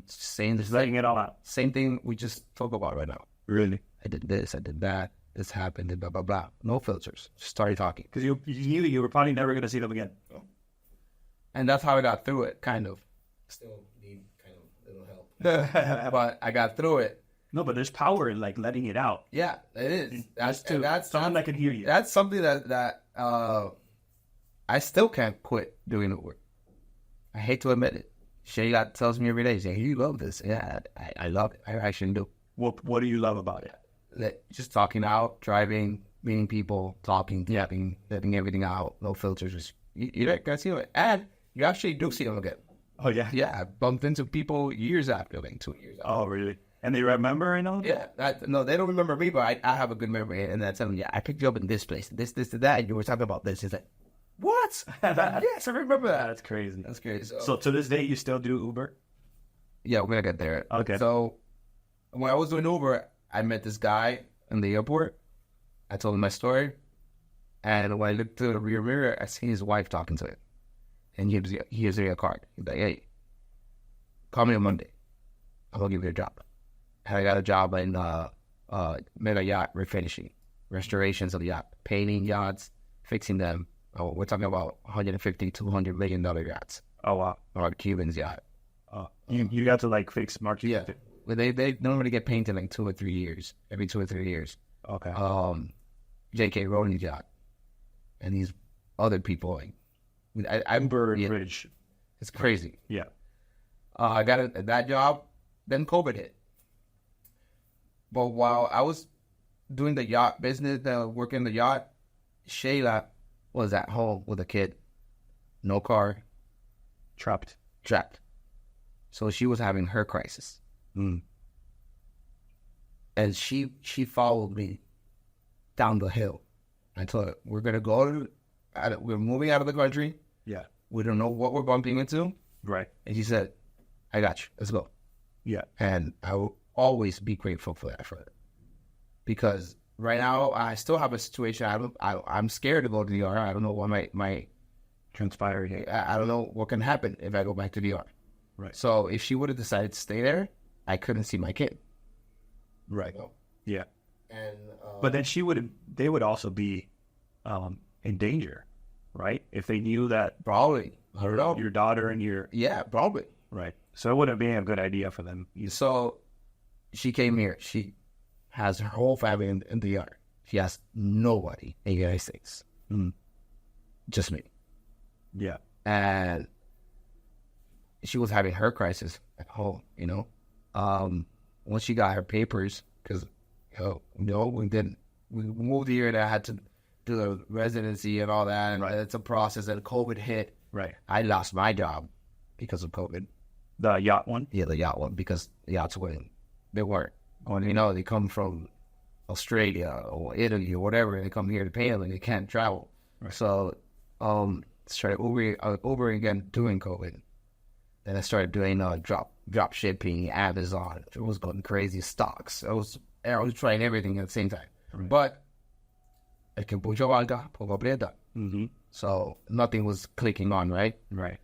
saying Just letting it all out. same thing we just talk about right now. Really? I did this, I did that, this happened, and blah blah blah. No filters. Just started talking, Because you knew you were probably never going to see them again. and that's how I got through it. Kind of. Still need kind of little help, but I got through it. No, but there's power in like letting it out. Yeah, it is. That's someone that can hear you. That's something that I still can't quit doing the work. I hate to admit it. Shayla tells me every day, "Say you love this." Yeah, I love it. I actually do. What do you love about it? Just talking out, driving, meeting people, talking, letting everything out, no filters. Just you don't get to see it, and you actually do see them again. Oh yeah. Yeah, I bumped into people years after, like 2 years after. Oh really? And they remember and all? Yeah, no, they don't remember me, but I have a good memory, and I tell them, yeah, I picked you up in this place, this, and that, and you were talking about this. It's like, what? Yes, I remember that. That's crazy. That's crazy. So to this day, you still do Uber? Yeah, we're gonna get there. Okay. So when I was doing Uber, I met this guy in the airport. I told him my story, and when I looked through the rear mirror, I seen his wife talking to him, and he gives me a card. He's like, "Hey, call me on Monday. I'm gonna give you a job." And I got a job in mega yacht refinishing, restorations of the yacht, painting yachts, fixing them. Oh, we're talking about 150, $200 million yachts. Oh wow. Or Cuban's yacht. Oh, you got to like fix market. Yeah. Well, they normally get painted like 2 or 3 years, every 2 or 3 years. Okay. J.K. Rowling's yacht, and these other people. Like, I'm Bridge. It's crazy. Yeah. I got that job, then COVID hit. But while I was doing the yacht business, working the yacht, Shayla was at home with a kid, no car, Trapped. so she was having her crisis. And she followed me down the hill. I told her, we're moving out of the country. Yeah. We don't know what we're bumping into. Right. And she said, I got you. Let's go. Yeah. And I will always be grateful for that. Because right now, I still have a situation. I'm scared to go to the DR. I don't know what my Transpired here. I don't know what can happen if I go back to the DR. Right. So if she would have decided to stay there, I couldn't see my kid. Right. You know? Yeah. And But then they would also be in danger, right? If they knew that probably your daughter and your yeah, probably. right. So it wouldn't be a good idea for them. So she came here. She has her whole family in the DR. She has nobody in the United States. Just me. Yeah. And she was having her crisis at home, you know. Once she got her papers, because we moved here and I had to do the residency and all that, and it's a process. And COVID hit. Right. I lost my job because of COVID. The yacht one. Yeah, the yacht one, because the yachts they weren't. You know, they come from Australia or Italy or whatever, and they come here to pay them and they can't travel. Right. So, started Uber again during COVID. Then I started doing drop shipping, Amazon. It was going crazy. Stocks. I was trying everything at the same time. Right. But I can put your alga, so nothing was clicking on, right? Right.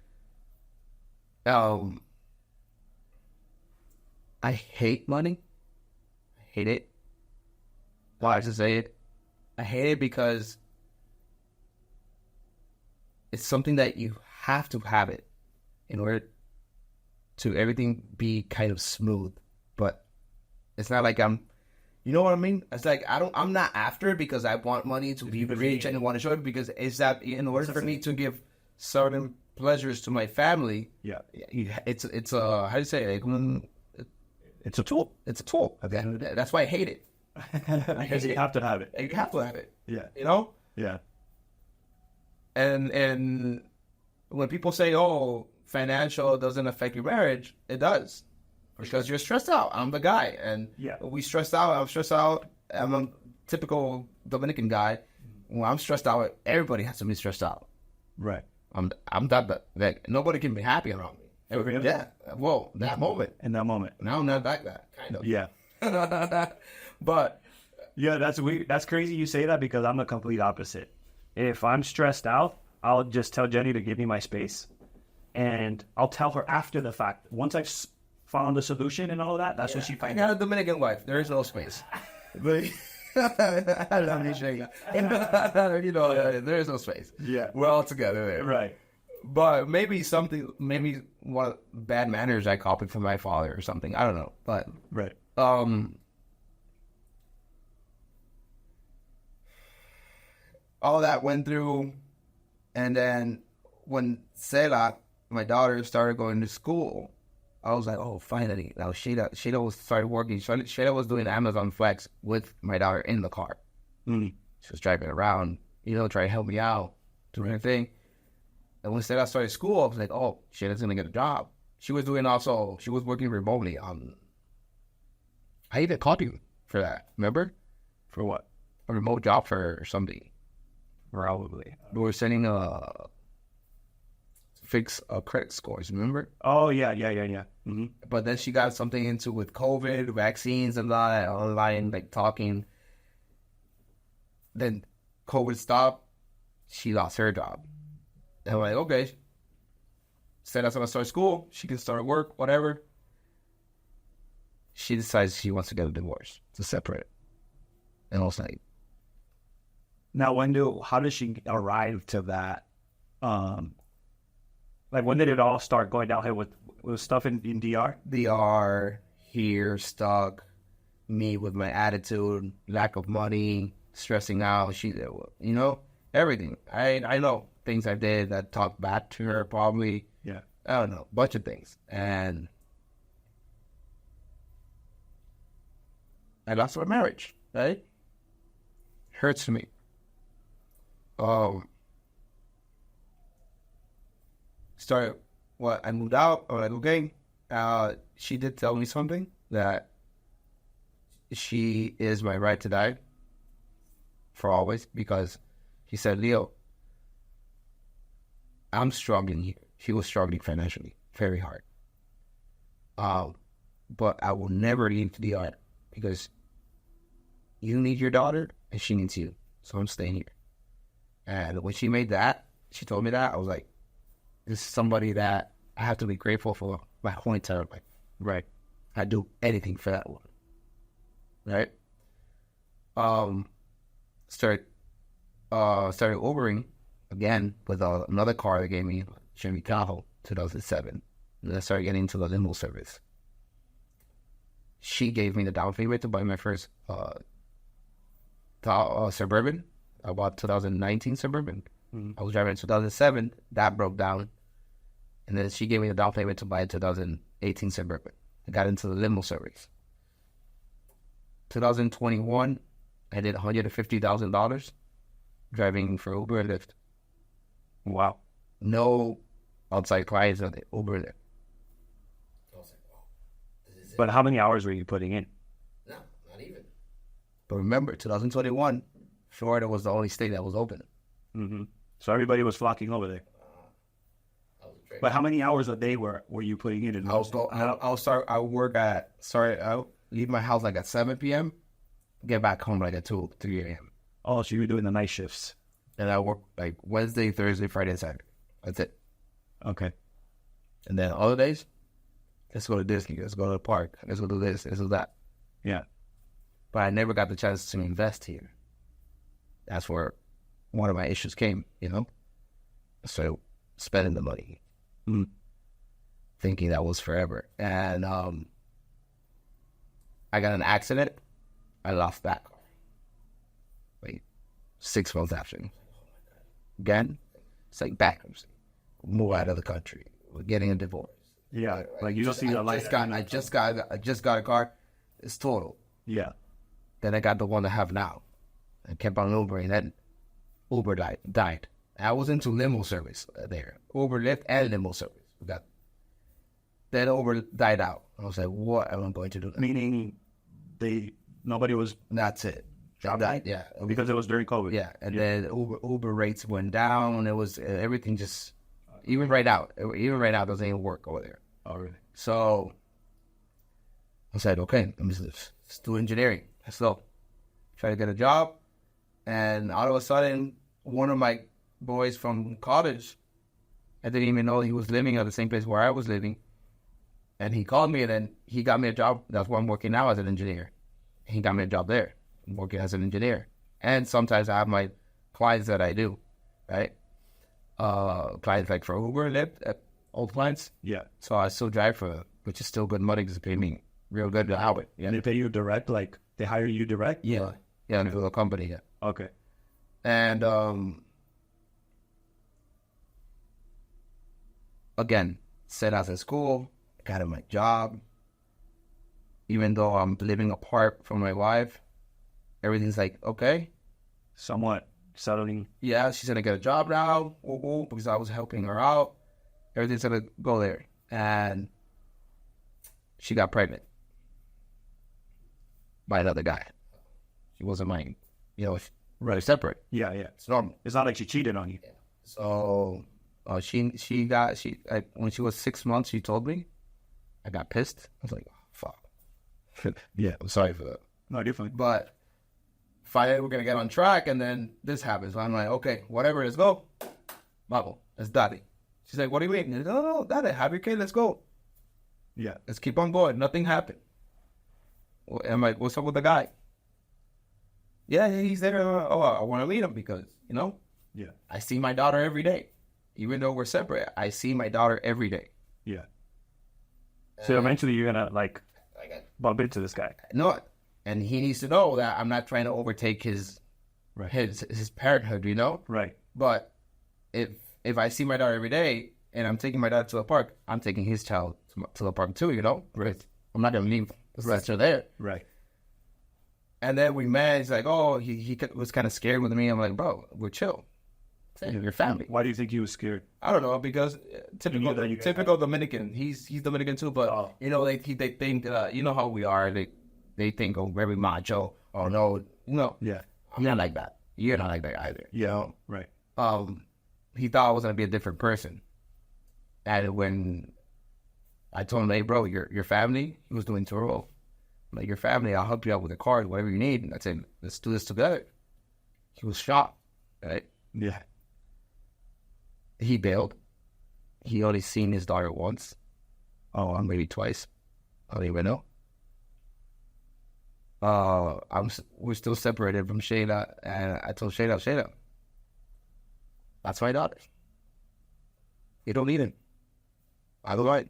I hate money. I hate it. Why to say it? I hate it because it's something that you have to have it in order to everything be kind of smooth, but it's not like I'm, you know what I mean? It's like I'm not after it because I want money to be rich and want to show it, because it's that in order for me to give certain pleasures to my family. Yeah. It's a, how do you say it? It's a tool. It's a tool at the end of the day. That's why I hate it. Because you have to have it. You have to have it. Yeah. You know? Yeah. And when people say, "Oh, financial doesn't affect your marriage," it does, because you're stressed out. I'm the guy, and we stressed out. I'm stressed out. I'm a typical Dominican guy. When I'm stressed out, everybody has to be stressed out. Right. I'm that nobody can be happy around me. Really? Yeah. Well, that moment. In that moment. Now I'm not like that, kind of. Yeah. But yeah, that's weird. That's crazy you say that, because I'm the complete opposite. If I'm stressed out, I'll just tell Jenny to give me my space, and I'll tell her after the fact. Once I've found a solution and all of that, that's when she finds I got out. a Dominican wife. There is no space. But I love you, Shayla. You know, there is no space. Yeah. We're all together there. Right. But maybe one bad manners I copied from my father or something. I don't know. But Right. All that went through, and then when Sela, my daughter, started going to school, I was like, oh, finally. Now Shayla was started working. Shayla was doing Amazon Flex with my daughter in the car. Mm. She was driving around, trying to help me out, doing her thing. And when Shayla started school, I was like, oh, Shayla's going to get a job. She was working remotely on, I even called you for that, remember? For what? A remote job for her or something. Probably. We were sending fix credit scores, remember? Oh, yeah. Mm-hmm. But then she got something into with COVID, vaccines and all that, online, like talking. Then COVID stopped. She lost her job. And I'm like, okay. Said that's when I start school. She can start work, whatever. She decides she wants to get a divorce, to separate. And I was like, now, how did she arrive to that? Like, when did it all start going downhill with stuff in DR? DR, here, stuck, me with my attitude, lack of money, stressing out, everything. I know things I did that talked back to her, probably. Yeah. I don't know, bunch of things. And I lost my marriage, right? Hurts to me. I moved out. I was like, okay. She did tell me something, that she is my right to die for always, because she said, Leo, I'm struggling here. She was struggling financially, very hard. But I will never leave the art, because you need your daughter and she needs you. So I'm staying here. And when she told me that, I was like, this is somebody that I have to be grateful for my whole entire life. Right. I'd do anything for that woman. Right? Started Ubering again with another car they gave me, Chevy Tahoe, 2007. And I started getting into the limo service. She gave me the down payment to buy my first Suburban. I bought 2019 Suburban. Mm-hmm. I was driving in 2007. That broke down. And then she gave me the down payment to buy a 2018 Suburban. I got into the limo service. 2021, I did $150,000 driving for Uber and Lyft. Wow. No outside clients on the Uber and Lyft. I was like, wow, this is it. But how many hours were you putting in? No, not even. But remember, 2021, Florida was the only state that was open. Mm-hmm. So everybody was flocking over there. But how many hours a day were you putting in? I'll leave my house like at 7 p.m., get back home like at 2, 3 a.m. Oh, so you were doing the night shifts. And I work like Wednesday, Thursday, Friday, and Saturday. That's it. Okay. And then other days, let's go to Disney, let's go to the park, let's go do this, let's do that. Yeah. But I never got the chance to invest here. That's where one of my issues came, So spending the money. Mm. thinking that was forever. And I got in an accident. I lost that car. Wait, 6 months after. Again, it's like bankruptcy. Move out of the country. We're getting a divorce. Yeah, like you don't see the light. I just got a car. It's total. Yeah. Then I got the one I have now. I kept on Ubering. Then Uber died. I was into limo service there. Uber, Lyft, and limo service. Then Uber died out. I was like, what am I going to do? Meaning nobody was That's it. job Died. Yeah. because it was during COVID. Yeah. And then Uber rates went down. It was everything just, even right now, it doesn't even work over there. Oh, really? So I said, okay, let's do engineering. Let's go. Try to get a job. And all of a sudden, one of my boys from college, I didn't even know he was living at the same place where I was living. And he called me, and then he got me a job. That's where I'm working now as an engineer. He got me a job there. I'm working as an engineer. And sometimes I have my clients that I do, right? Clients like for Uber, Lyft, old clients. Yeah. So I still drive for them, which is still good money because they pay me real good to have it. Yeah. And they pay you direct, like they hire you direct? Yeah. Yeah, into the company, yeah. Okay. And again, set out of school, got my job. Even though I'm living apart from my wife, everything's like, okay. Somewhat settling. Yeah, she's gonna get a job now, because I was helping her out. Everything's gonna go there. And she got pregnant by another guy. She wasn't mine. We're separate. Yeah, yeah. It's normal. It's not like she cheated on you. So when she was 6 months, she told me. I got pissed. I was like, oh, fuck. Yeah, I'm sorry for that. No, you're fine. But finally, we're gonna get on track, and then this happens. I'm like, okay, whatever, let's go. Bubble, it's daddy. She's like, what do you mean? Like, no, daddy, have your kid, let's go. Yeah. Let's keep on going. Nothing happened. I'm like, what's up with the guy? Yeah, he's there. I want to meet him because, Yeah. I see my daughter every day. Even though we're separate, I see my daughter every day. Yeah. So eventually you're going to bump into this guy. No, and he needs to know that I'm not trying to overtake his parenthood, Right. But if I see my daughter every day and I'm taking my daughter to the park, I'm taking his child to the park too, Right. I'm not going to leave the sister there. Right. And then we met. He's like, oh, he was kind of scared with me. I'm like, bro, we're chill. Your family. Why do you think he was scared? I don't know, because typical Dominican. He's Dominican too, but they think you know how we are. They think very macho. Oh no, Yeah. I'm not like that. You're not like that either. Yeah. Right. He thought I was gonna be a different person, and when I told him, hey, bro, your family, he was doing Turo. I'm like, your family, I'll help you out with the card, whatever you need. And I said, let's do this together. He was shocked, right? Yeah. He bailed. He only seen his daughter once. Oh, maybe twice. I don't even know. We're still separated from Shayla, and I told Shayla, that's my daughter. You don't need him. I don't mind.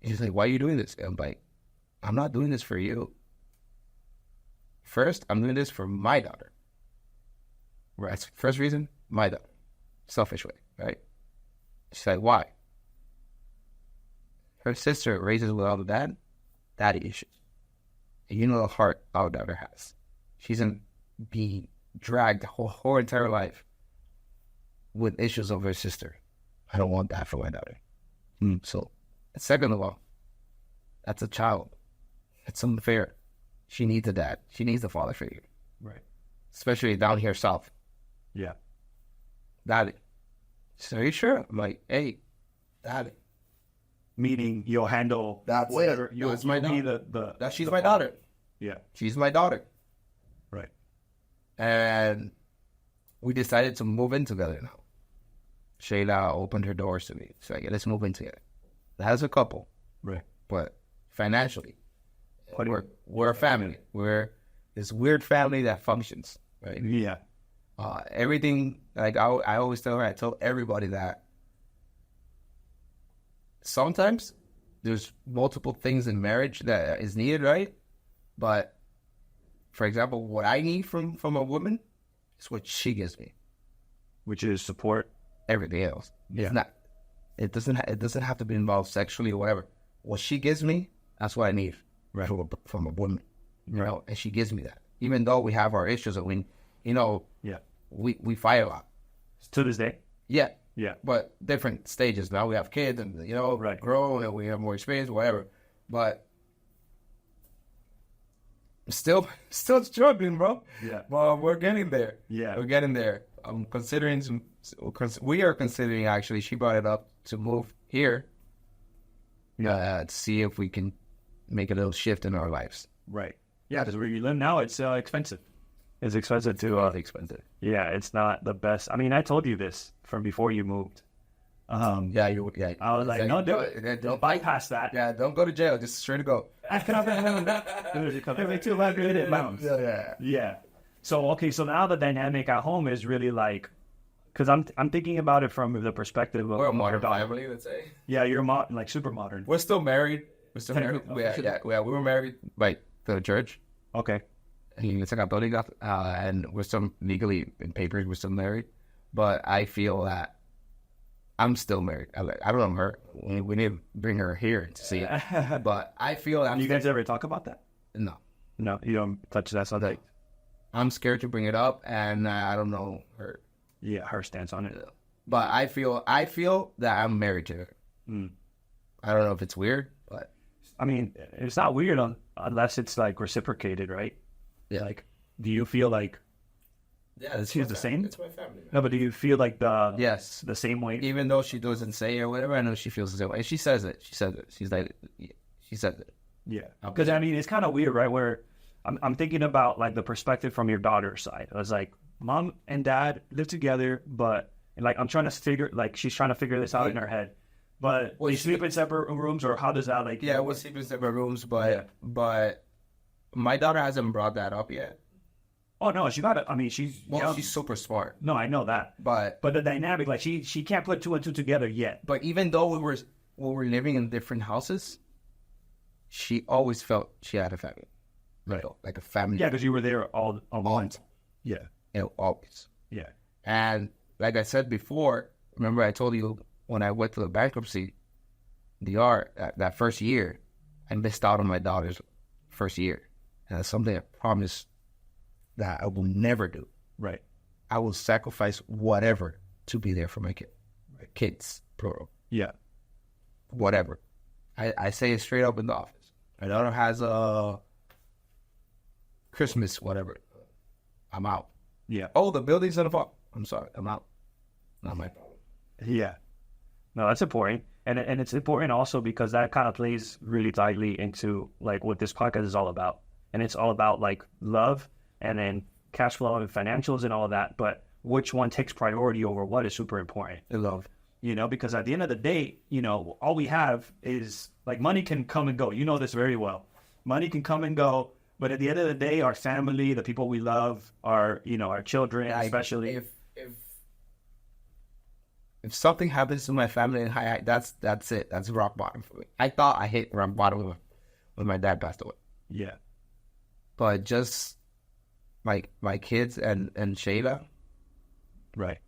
He's like, why are you doing this? I'm like, I'm not doing this for you. First, I'm doing this for my daughter. Right. First reason, my daughter. Selfish way, right? She's like, why? Her sister raises without a daddy issues. And you know the heart our daughter has. She's gonna be dragged her whole entire life with issues of her sister. I don't want that for my daughter. So, second of all, that's a child. It's unfair. She needs a dad. She needs a father figure. Right. Especially down here south. Yeah. Daddy. So are you sure? I'm like, hey, daddy. Meaning you'll handle That's whatever. it. You'll That's my be daughter. She's my daughter. Yeah. She's my daughter. Right. And we decided to move in together now. Shayla opened her doors to me. She's like, let's move in together. As a couple. Right. But financially, we're a family. We're this weird family that functions. Right. Yeah. Everything, like I always tell her, I tell everybody that sometimes there's multiple things in marriage that is needed, right? But for example, what I need from a woman is what she gives me. Which is support. Everything else. Yeah. It's not. It doesn't have to be involved sexually or whatever. What she gives me, that's what I need from a woman. You know, and she gives me that. Even though we have our issues, and we, you know, we fight a lot. To this day. Yeah. Yeah. But different stages. Now we have kids and, you know, grown and we have more experience, whatever. But still struggling, bro. Yeah. Well, we're getting there. Yeah. We're getting there. I'm considering we are considering, actually, she brought it up to move here. To see if we can make a little shift in our lives. Right. Yeah, because where you live now, it's expensive. It's expensive to... expensive. Yeah, it's not the best. I mean, I told you this from before you moved. I was like, no, do it. Don't bypass that. Yeah, don't go to jail. Just straight to go. Yeah. So, okay, so now the dynamic at home is really like... Because I'm thinking about it from the perspective of... We're a modern family, let's say. Yeah, you're like super modern. We're still married. We were married by the church. Okay. Iglesia Católica, and we're still legally in papers. We're still married, but I feel that I'm still married. I don't know her. We need to bring her here to see it. But I feel that you guys ever talk about that? No, you don't touch that subject. I'm scared to bring it up, and I don't know her. Yeah, her stance on it. But I feel that I'm married to her. I don't know if it's weird, but I mean, it's not weird unless it's like reciprocated, right? Yeah. Like, do you feel like she's the same? It's my family. No, but do you feel like the same way? Even though she doesn't say it or whatever, I know she feels the same way. And she says it. She's like, she says it. Yeah. Because I mean, it's kind of weird, right? Where I'm thinking about like the perspective from your daughter's side. I was like, mom and dad live together, but like I'm trying to figure, like she's trying to figure this out in her head. But we sleep in separate rooms, or how does that like? Yeah, we'll sleep in separate rooms, but my daughter hasn't brought that up yet. Oh no, she got it. I mean, she's super smart. No, I know that. But the dynamic, like she can't put two and two together yet. But even though we were living in different houses, she always felt she had a family, right? Like a family. Yeah, because you were there all month. Yeah, always. Yeah, and like I said before, remember I told you when I went to the bankruptcy, that first year, I missed out on my daughter's first year, and that's something I promised that I will never do. Right. I will sacrifice whatever to be there for my kids, plural. Yeah. Whatever. I say it straight up in the office. My daughter has a Christmas, whatever. I'm out. Yeah. Oh, the building's in the fall. I'm sorry. I'm out. Not my problem. Yeah. No, that's important. And it's important also because that kind of plays really tightly into like what this podcast is all about. And it's all about like love and then cash flow and financials and all of that. But which one takes priority over what is super important? Love. You know, because at the end of the day, you know, all we have is like money can come and go. You know this very well. Money can come and go. But at the end of the day, our family, the people we love, our children, especially. If something happens to my family, that's it. That's rock bottom for me. I thought I hit rock bottom when my dad passed away. Yeah. But just like my kids and Shayla, right,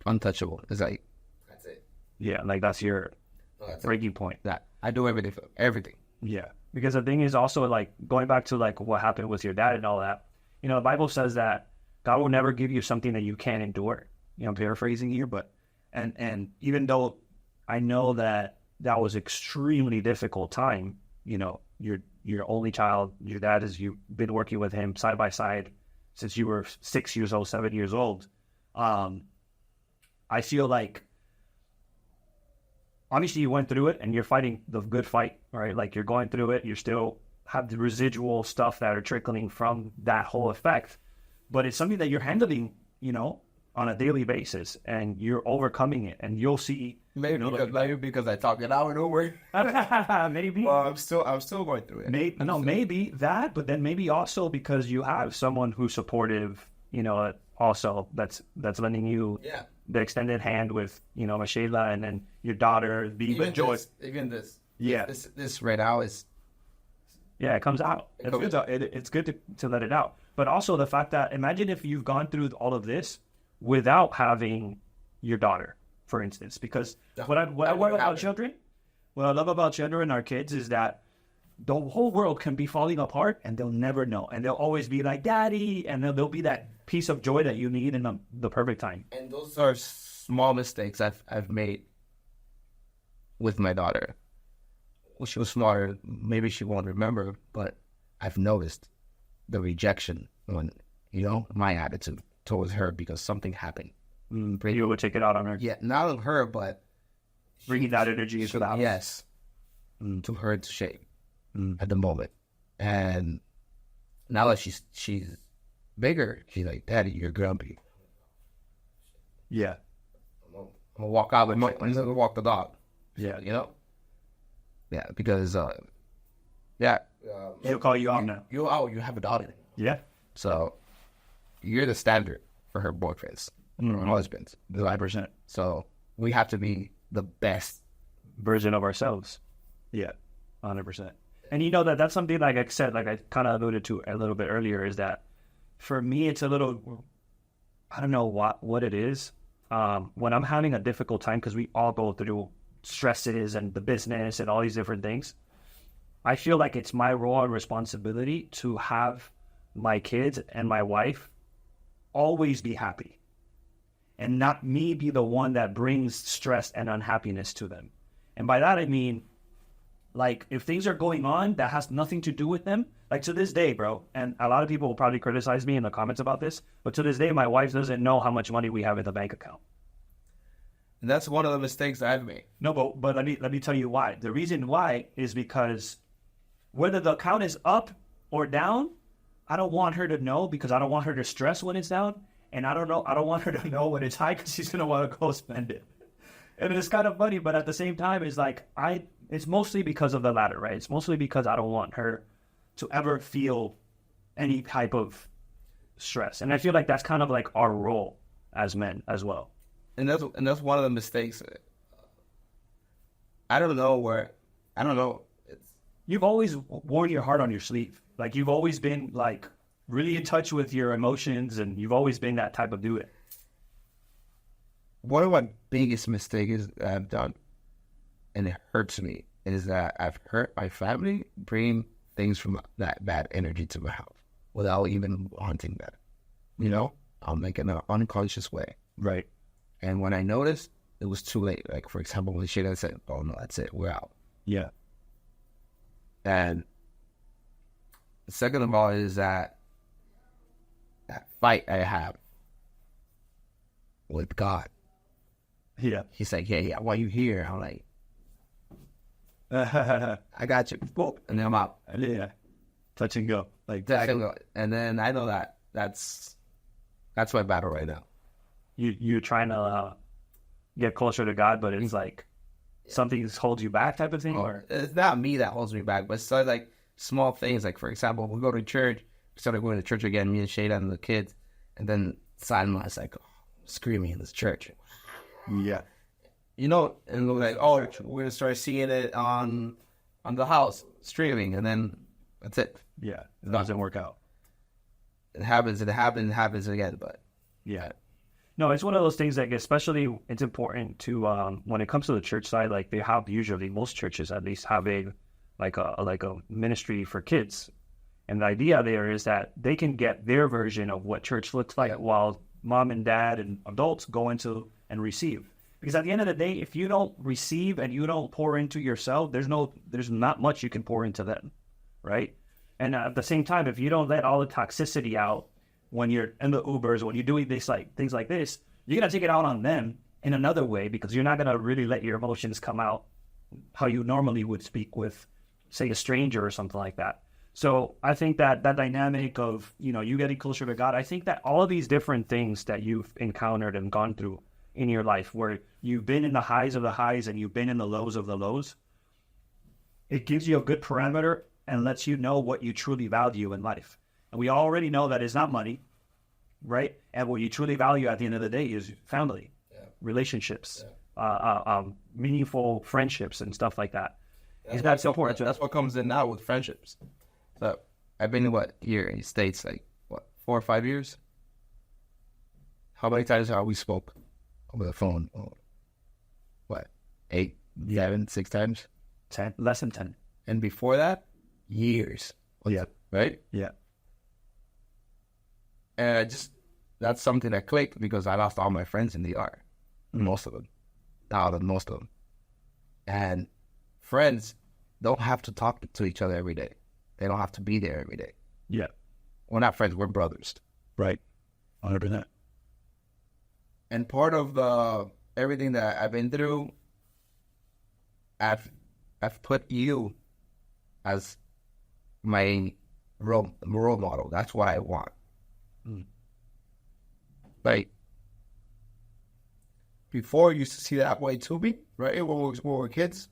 untouchable. It's like that's it. Yeah, like that's your breaking point. That I do everything for everything. Yeah, because the thing is also like going back to like what happened with your dad and all that. You know, the Bible says that God will never give you something that you can't endure. You know, I'm paraphrasing here, but and even though I know that was extremely difficult time, you know, your only child, your dad, you've been working with him side by side since you were 6 years old, 7 years old. I feel like obviously you went through it and you're fighting the good fight, right? Like you're going through it. You still have the residual stuff that are trickling from that whole effect, but it's something that you're handling, you know, on a daily basis, and you're overcoming it, and you'll see. Maybe because I talk it out and over. Maybe. Well, I'm still going through it. Maybe that, but then maybe also because you have someone who's supportive, you know, also that's lending you the extended hand with, you know, Michela, and then your daughter, the joy. Even this. Yeah. This right now is. Yeah, it comes out. It's good to let it out. But also the fact that, imagine if you've gone through all of this without having your daughter, for instance. Because what I love about children, what I love about children and our kids is that the whole world can be falling apart and they'll never know. And they'll always be like, Daddy, and there'll be that piece of joy that you need in the perfect time. And those are small mistakes I've made with my daughter. Well, she was smaller, maybe she won't remember, but I've noticed the rejection when, you know, my attitude towards her because something happened. You would take it out on her. Yeah, not on her, but bringing that energy into the house. Yes, to her to shape at the moment. And now that she's bigger, she's like, Daddy, you're grumpy. Yeah. I'm gonna walk out with I'm gonna walk the dog. Yeah. You know? Yeah, because he'll call you out now. You have a daughter. Yeah. So you're the standard for her boyfriends, or husbands. 5%. So we have to be the best version of ourselves. Yeah, 100%. And you know that's something, like I said, like I kind of alluded to a little bit earlier, is that for me it's a little, I don't know what it is. When I'm having a difficult time, because we all go through stresses and the business and all these different things, I feel like it's my role and responsibility to have my kids and my wife always be happy, and not me be the one that brings stress and unhappiness to them. And by that I mean, like, if things are going on that has nothing to do with them, like to this day, bro, and a lot of people will probably criticize me in the comments about this, but to this day my wife doesn't know how much money we have in the bank account. And that's one of the mistakes I've made. No, but let me tell you why. The reason why is because whether the account is up or down, I don't want her to know, because I don't want her to stress when it's down, and I don't want her to know when it's high, because she's gonna want to go spend it. And it's kind of funny, but at the same time, it's like it's mostly because of the latter, right? It's mostly because I don't want her to ever feel any type of stress, and I feel like that's kind of like our role as men as well. And that's one of the mistakes. I don't know. You've always worn your heart on your sleeve. Like, you've always been like really in touch with your emotions, and you've always been that type of dude. One of my biggest mistakes that I've done, and it hurts me, is that I've hurt my family bringing things from that bad energy to my house without even wanting that. You know, I'm like in an unconscious way. Right. And when I noticed, it was too late. Like, for example, when she said, "Oh no, that's it, we're out." Yeah. And the second of all is that fight I have with God. Yeah. He's like, yeah, why you here? I'm like, I got you. And then I'm out. Yeah. Touch and go. Like that. And then I know that's my battle right now. You're trying to get closer to God, but it's like something holds you back, type of thing? Or it's not me that holds me back, but it's like small things. Like, for example, we go to church. We started going to church again, me and Shada and the kids. And then suddenly I was like, screaming in this church. Yeah. You know, and we're like, oh, we're going to start seeing it on the house, streaming, and then that's it. Yeah. It doesn't work out. It happens again, but yeah. No, it's one of those things, like, especially it's important to, when it comes to the church side, like they have, usually most churches at least have a ministry for kids. And the idea there is that they can get their version of what church looks like while mom and dad and adults go into and receive. Because at the end of the day, if you don't receive and you don't pour into yourself, there's not much you can pour into them, right? And at the same time, if you don't let all the toxicity out when you're in the Ubers, when you're doing this, like things like this, you're gonna take it out on them in another way, because you're not gonna really let your emotions come out how you normally would speak with, say, a stranger or something like that. So I think that dynamic of, you getting closer to God, I think that all of these different things that you've encountered and gone through in your life, where you've been in the highs of the highs and you've been in the lows of the lows, it gives you a good parameter and lets you know what you truly value in life. And we already know that it's not money. right? And what you truly value at the end of the day is family, relationships, meaningful friendships and stuff like that. That's important. That's what comes in now with friendships. So I've been here in the States, like, 4 or 5 years? How many times have we spoke over the phone? Oh, 8, 7, 6 times? 10, less than 10. And before that, years. Well, yeah. Right? Yeah. And that's something that clicked because I lost all my friends in the art. Most of them. Most of them. And friends don't have to talk to each other every day. They don't have to be there every day. Yeah. We're not friends, we're brothers. Right. 100%. And part of everything that I've been through, I've put you as my role model. That's what I want. Like, before I used to see that way to me, right? When we were kids.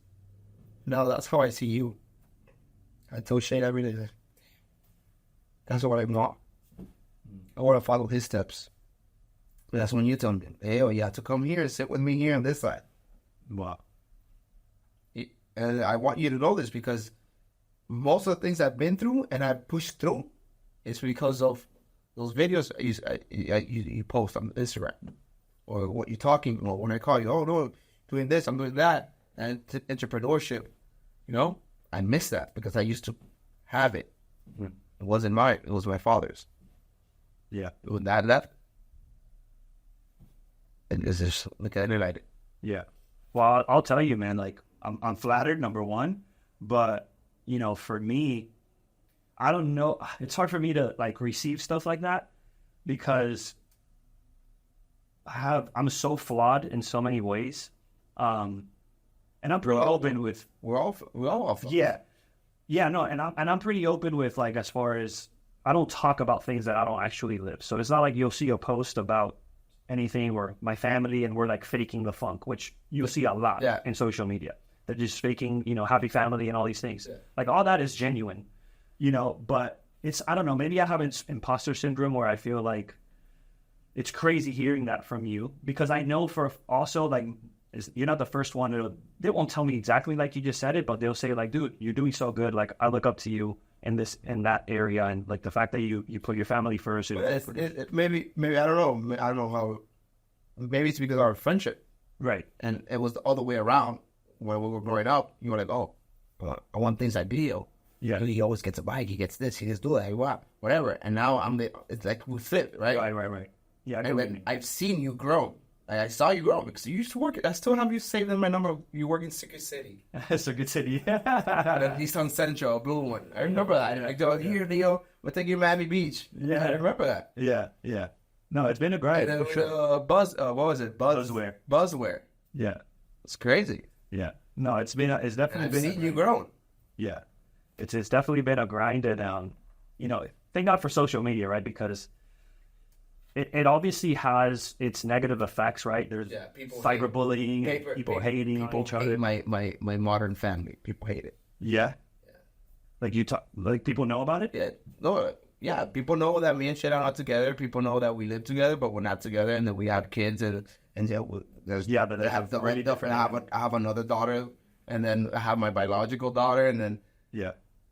Now that's how I see you. I tell Shane every day. That's what I want. I want to follow his steps. But that's when you tell me, hey, you have to come here and sit with me here on this side. Wow. And I want you to know this because most of the things I've been through and I've pushed through is because of those videos you post on Instagram or what you're talking about. When I call you, oh, no, doing this, I'm doing that. And entrepreneurship, I miss that because I used to have it. It wasn't mine. It was my father's. Yeah. When that left, and it's just look at it like it. Yeah. Well, I'll tell you, man, like, I'm flattered, number one, but, for me, I don't know. It's hard for me to, like, receive stuff like that because I'm so flawed in so many ways. And I'm pretty open with... We're all flawed. Yeah. Yeah, no, and I'm pretty open with, like, as far as I don't talk about things that I don't actually live. So it's not like you'll see a post about anything or my family and we're, like, faking the funk, which you'll see a lot in social media. They're just faking, happy family and all these things. Yeah. Like, all that is genuine, but it's, I don't know, maybe I have imposter syndrome where I feel like it's crazy hearing that from you because I know for also, like, you're not the first one. They won't tell me exactly like you just said it, but they'll say, like, dude, you're doing so good. Like, I look up to you in that area. And, like, the fact that you put your family first. Maybe, I don't know. I don't know how. Maybe it's because of our friendship. Right. And it was the other way around. When we were growing up, you were like, oh, I want things like Leo. Yeah. He always gets a bike. He gets this. He just do it. Whatever. And now it's like we flip, right? Right. Yeah. I've seen you grow. I saw you grow because you used to work. I still have you saved in my number. You work in Circuit City. Circuit City. The Nissan Sentra, blue one. I remember that. Like, here, Leo, we'll take you to Miami Beach. Yeah. I remember that. Yeah. No, it's been a grind. And then, what was it? Buzzwear. Yeah. It's crazy. Yeah. No, it's definitely been eating you grown. Yeah. It's definitely been a grind and, thank God for social media, right? Because it obviously has its negative effects, right? There's cyberbullying, people hating each other. My modern family, people hate it. Yeah. Like people know about it? Yeah. No. Yeah. People know that me and Shane are not together. People know that we live together, but we're not together, and that we have kids and but they have already different. I have another daughter, and then I have my biological daughter, and then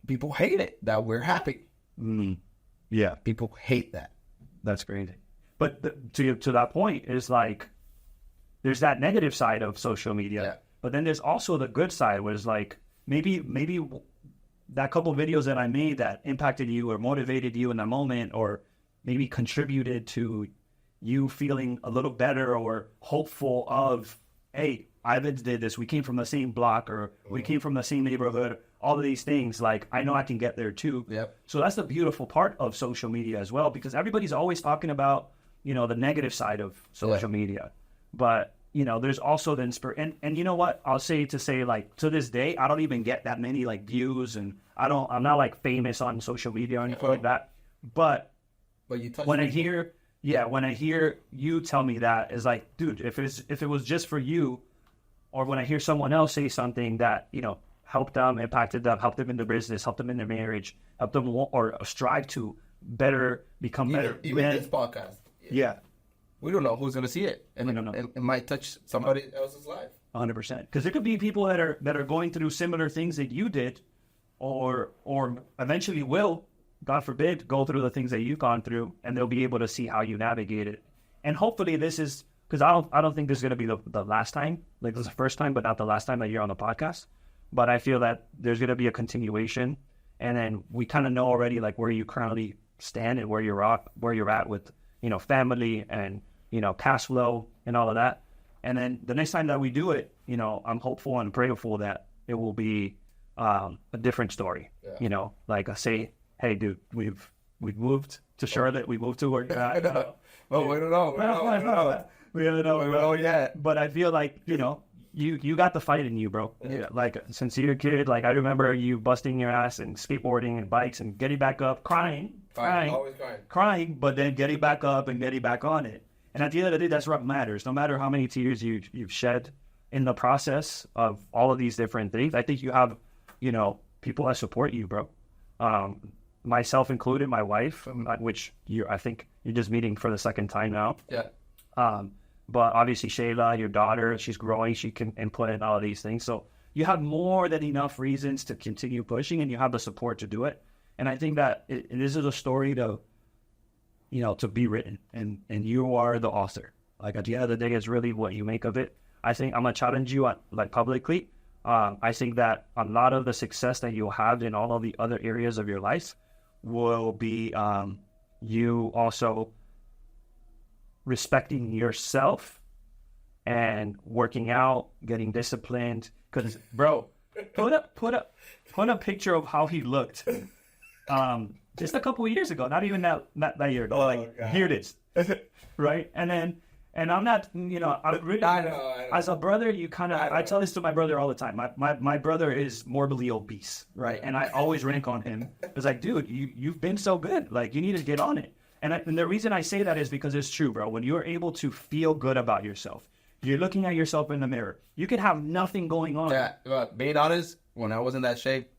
people hate it that we're happy. Yeah, people hate that. That's crazy. But to that point is like, there's that negative side of social media, but then there's also the good side, where it's like maybe that couple of videos that I made that impacted you or motivated you in the moment, or maybe contributed to you feeling a little better or hopeful of, hey, Ivan did this. We came from the same block, or we came from the same neighborhood. All of these things, like, I know I can get there too. Yep. So that's the beautiful part of social media as well, because everybody's always talking about, the negative side of social media. But, there's also the and you know what? I'll say, like, to this day, I don't even get that many, like, views, and I'm not, like, famous on social media or anything like that. But when I hear you tell me that, is like, dude, if it was just for you, or when I hear someone else say something that, helped them, impacted them, helped them in their business, helped them in their marriage, helped them or strive to become better. Even this podcast. Yeah. We don't know who's gonna see it, and We don't know. it might touch somebody else's life. 100%. Because there could be people that are going through similar things that you did, or eventually will, God forbid, go through the things that you've gone through, and they'll be able to see how you navigate it. And hopefully this is, because I don't think this is going to be the last time, like this is the first time, but not the last time that you're on the podcast. But I feel that there's going to be a continuation, and then we kind of know already like where you currently stand and where you're at with, you know, family and, you know, cash flow and all of that. And then the next time that we do it, you know, I'm hopeful and prayerful that it will be a different story. Yeah. You know, like I say, hey, dude, we've moved to Charlotte. We moved to where you're at. Well, we don't know. We don't know. We don't know yet. But I feel like, you know, you got the fight in you, bro. Yeah. Like since you're a kid, like I remember you busting your ass and skateboarding and bikes and getting back up, crying, Always crying, but then getting back up and getting back on it. And at the end of the day, that's what matters. No matter how many tears you've shed in the process of all of these different things, I think you have, you know, people that support you, bro. Myself included, my wife, which I think you're just meeting for the second time now. Yeah. But obviously Shayla, your daughter, she's growing. She can input in all of these things. So you have more than enough reasons to continue pushing, and you have the support to do it. And I think that this is a story to, you know, to be written, and you are the author. Like at the end of the day, it's really what you make of it. I think I'm gonna challenge you like publicly. I think that a lot of the success that you'll have in all of the other areas of your life will be you also respecting yourself and working out, getting disciplined. Because, bro, put a picture of how he looked. Just a couple of years ago, not even that year ago. Like, here it is, right? And I'm not, you know, I'm really, I know. As a brother, you kind of, I tell this to my brother all the time. My brother is morbidly obese, right? And I always rank on him. It's like, dude, you've been so good. Like, you need to get on it. And the reason I say that is because it's true, bro. When you're able to feel good about yourself, you're looking at yourself in the mirror. You could have nothing going on. Yeah, being honest, when I was in that shape,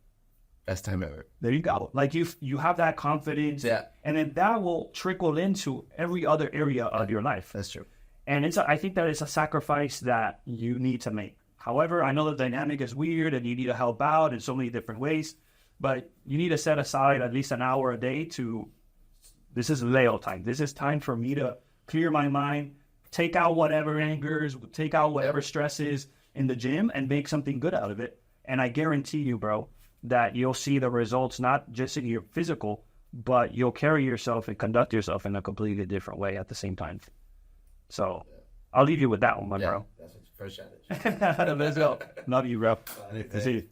best time ever. There you go. Like you have that confidence. Yeah. And then that will trickle into every other area of your life. That's true. And I think that it's a sacrifice that you need to make. However, I know the dynamic is weird and you need to help out in so many different ways, but you need to set aside at least an hour a day this is Leo time. This is time for me to clear my mind, take out whatever angers, take out whatever stresses in the gym and make something good out of it. And I guarantee you, bro, that you'll see the results, not just in your physical, but you'll carry yourself and conduct yourself in a completely different way at the same time. So I'll leave you with that one, my bro. That's the first challenge. Let's go. Love you, bro. See you.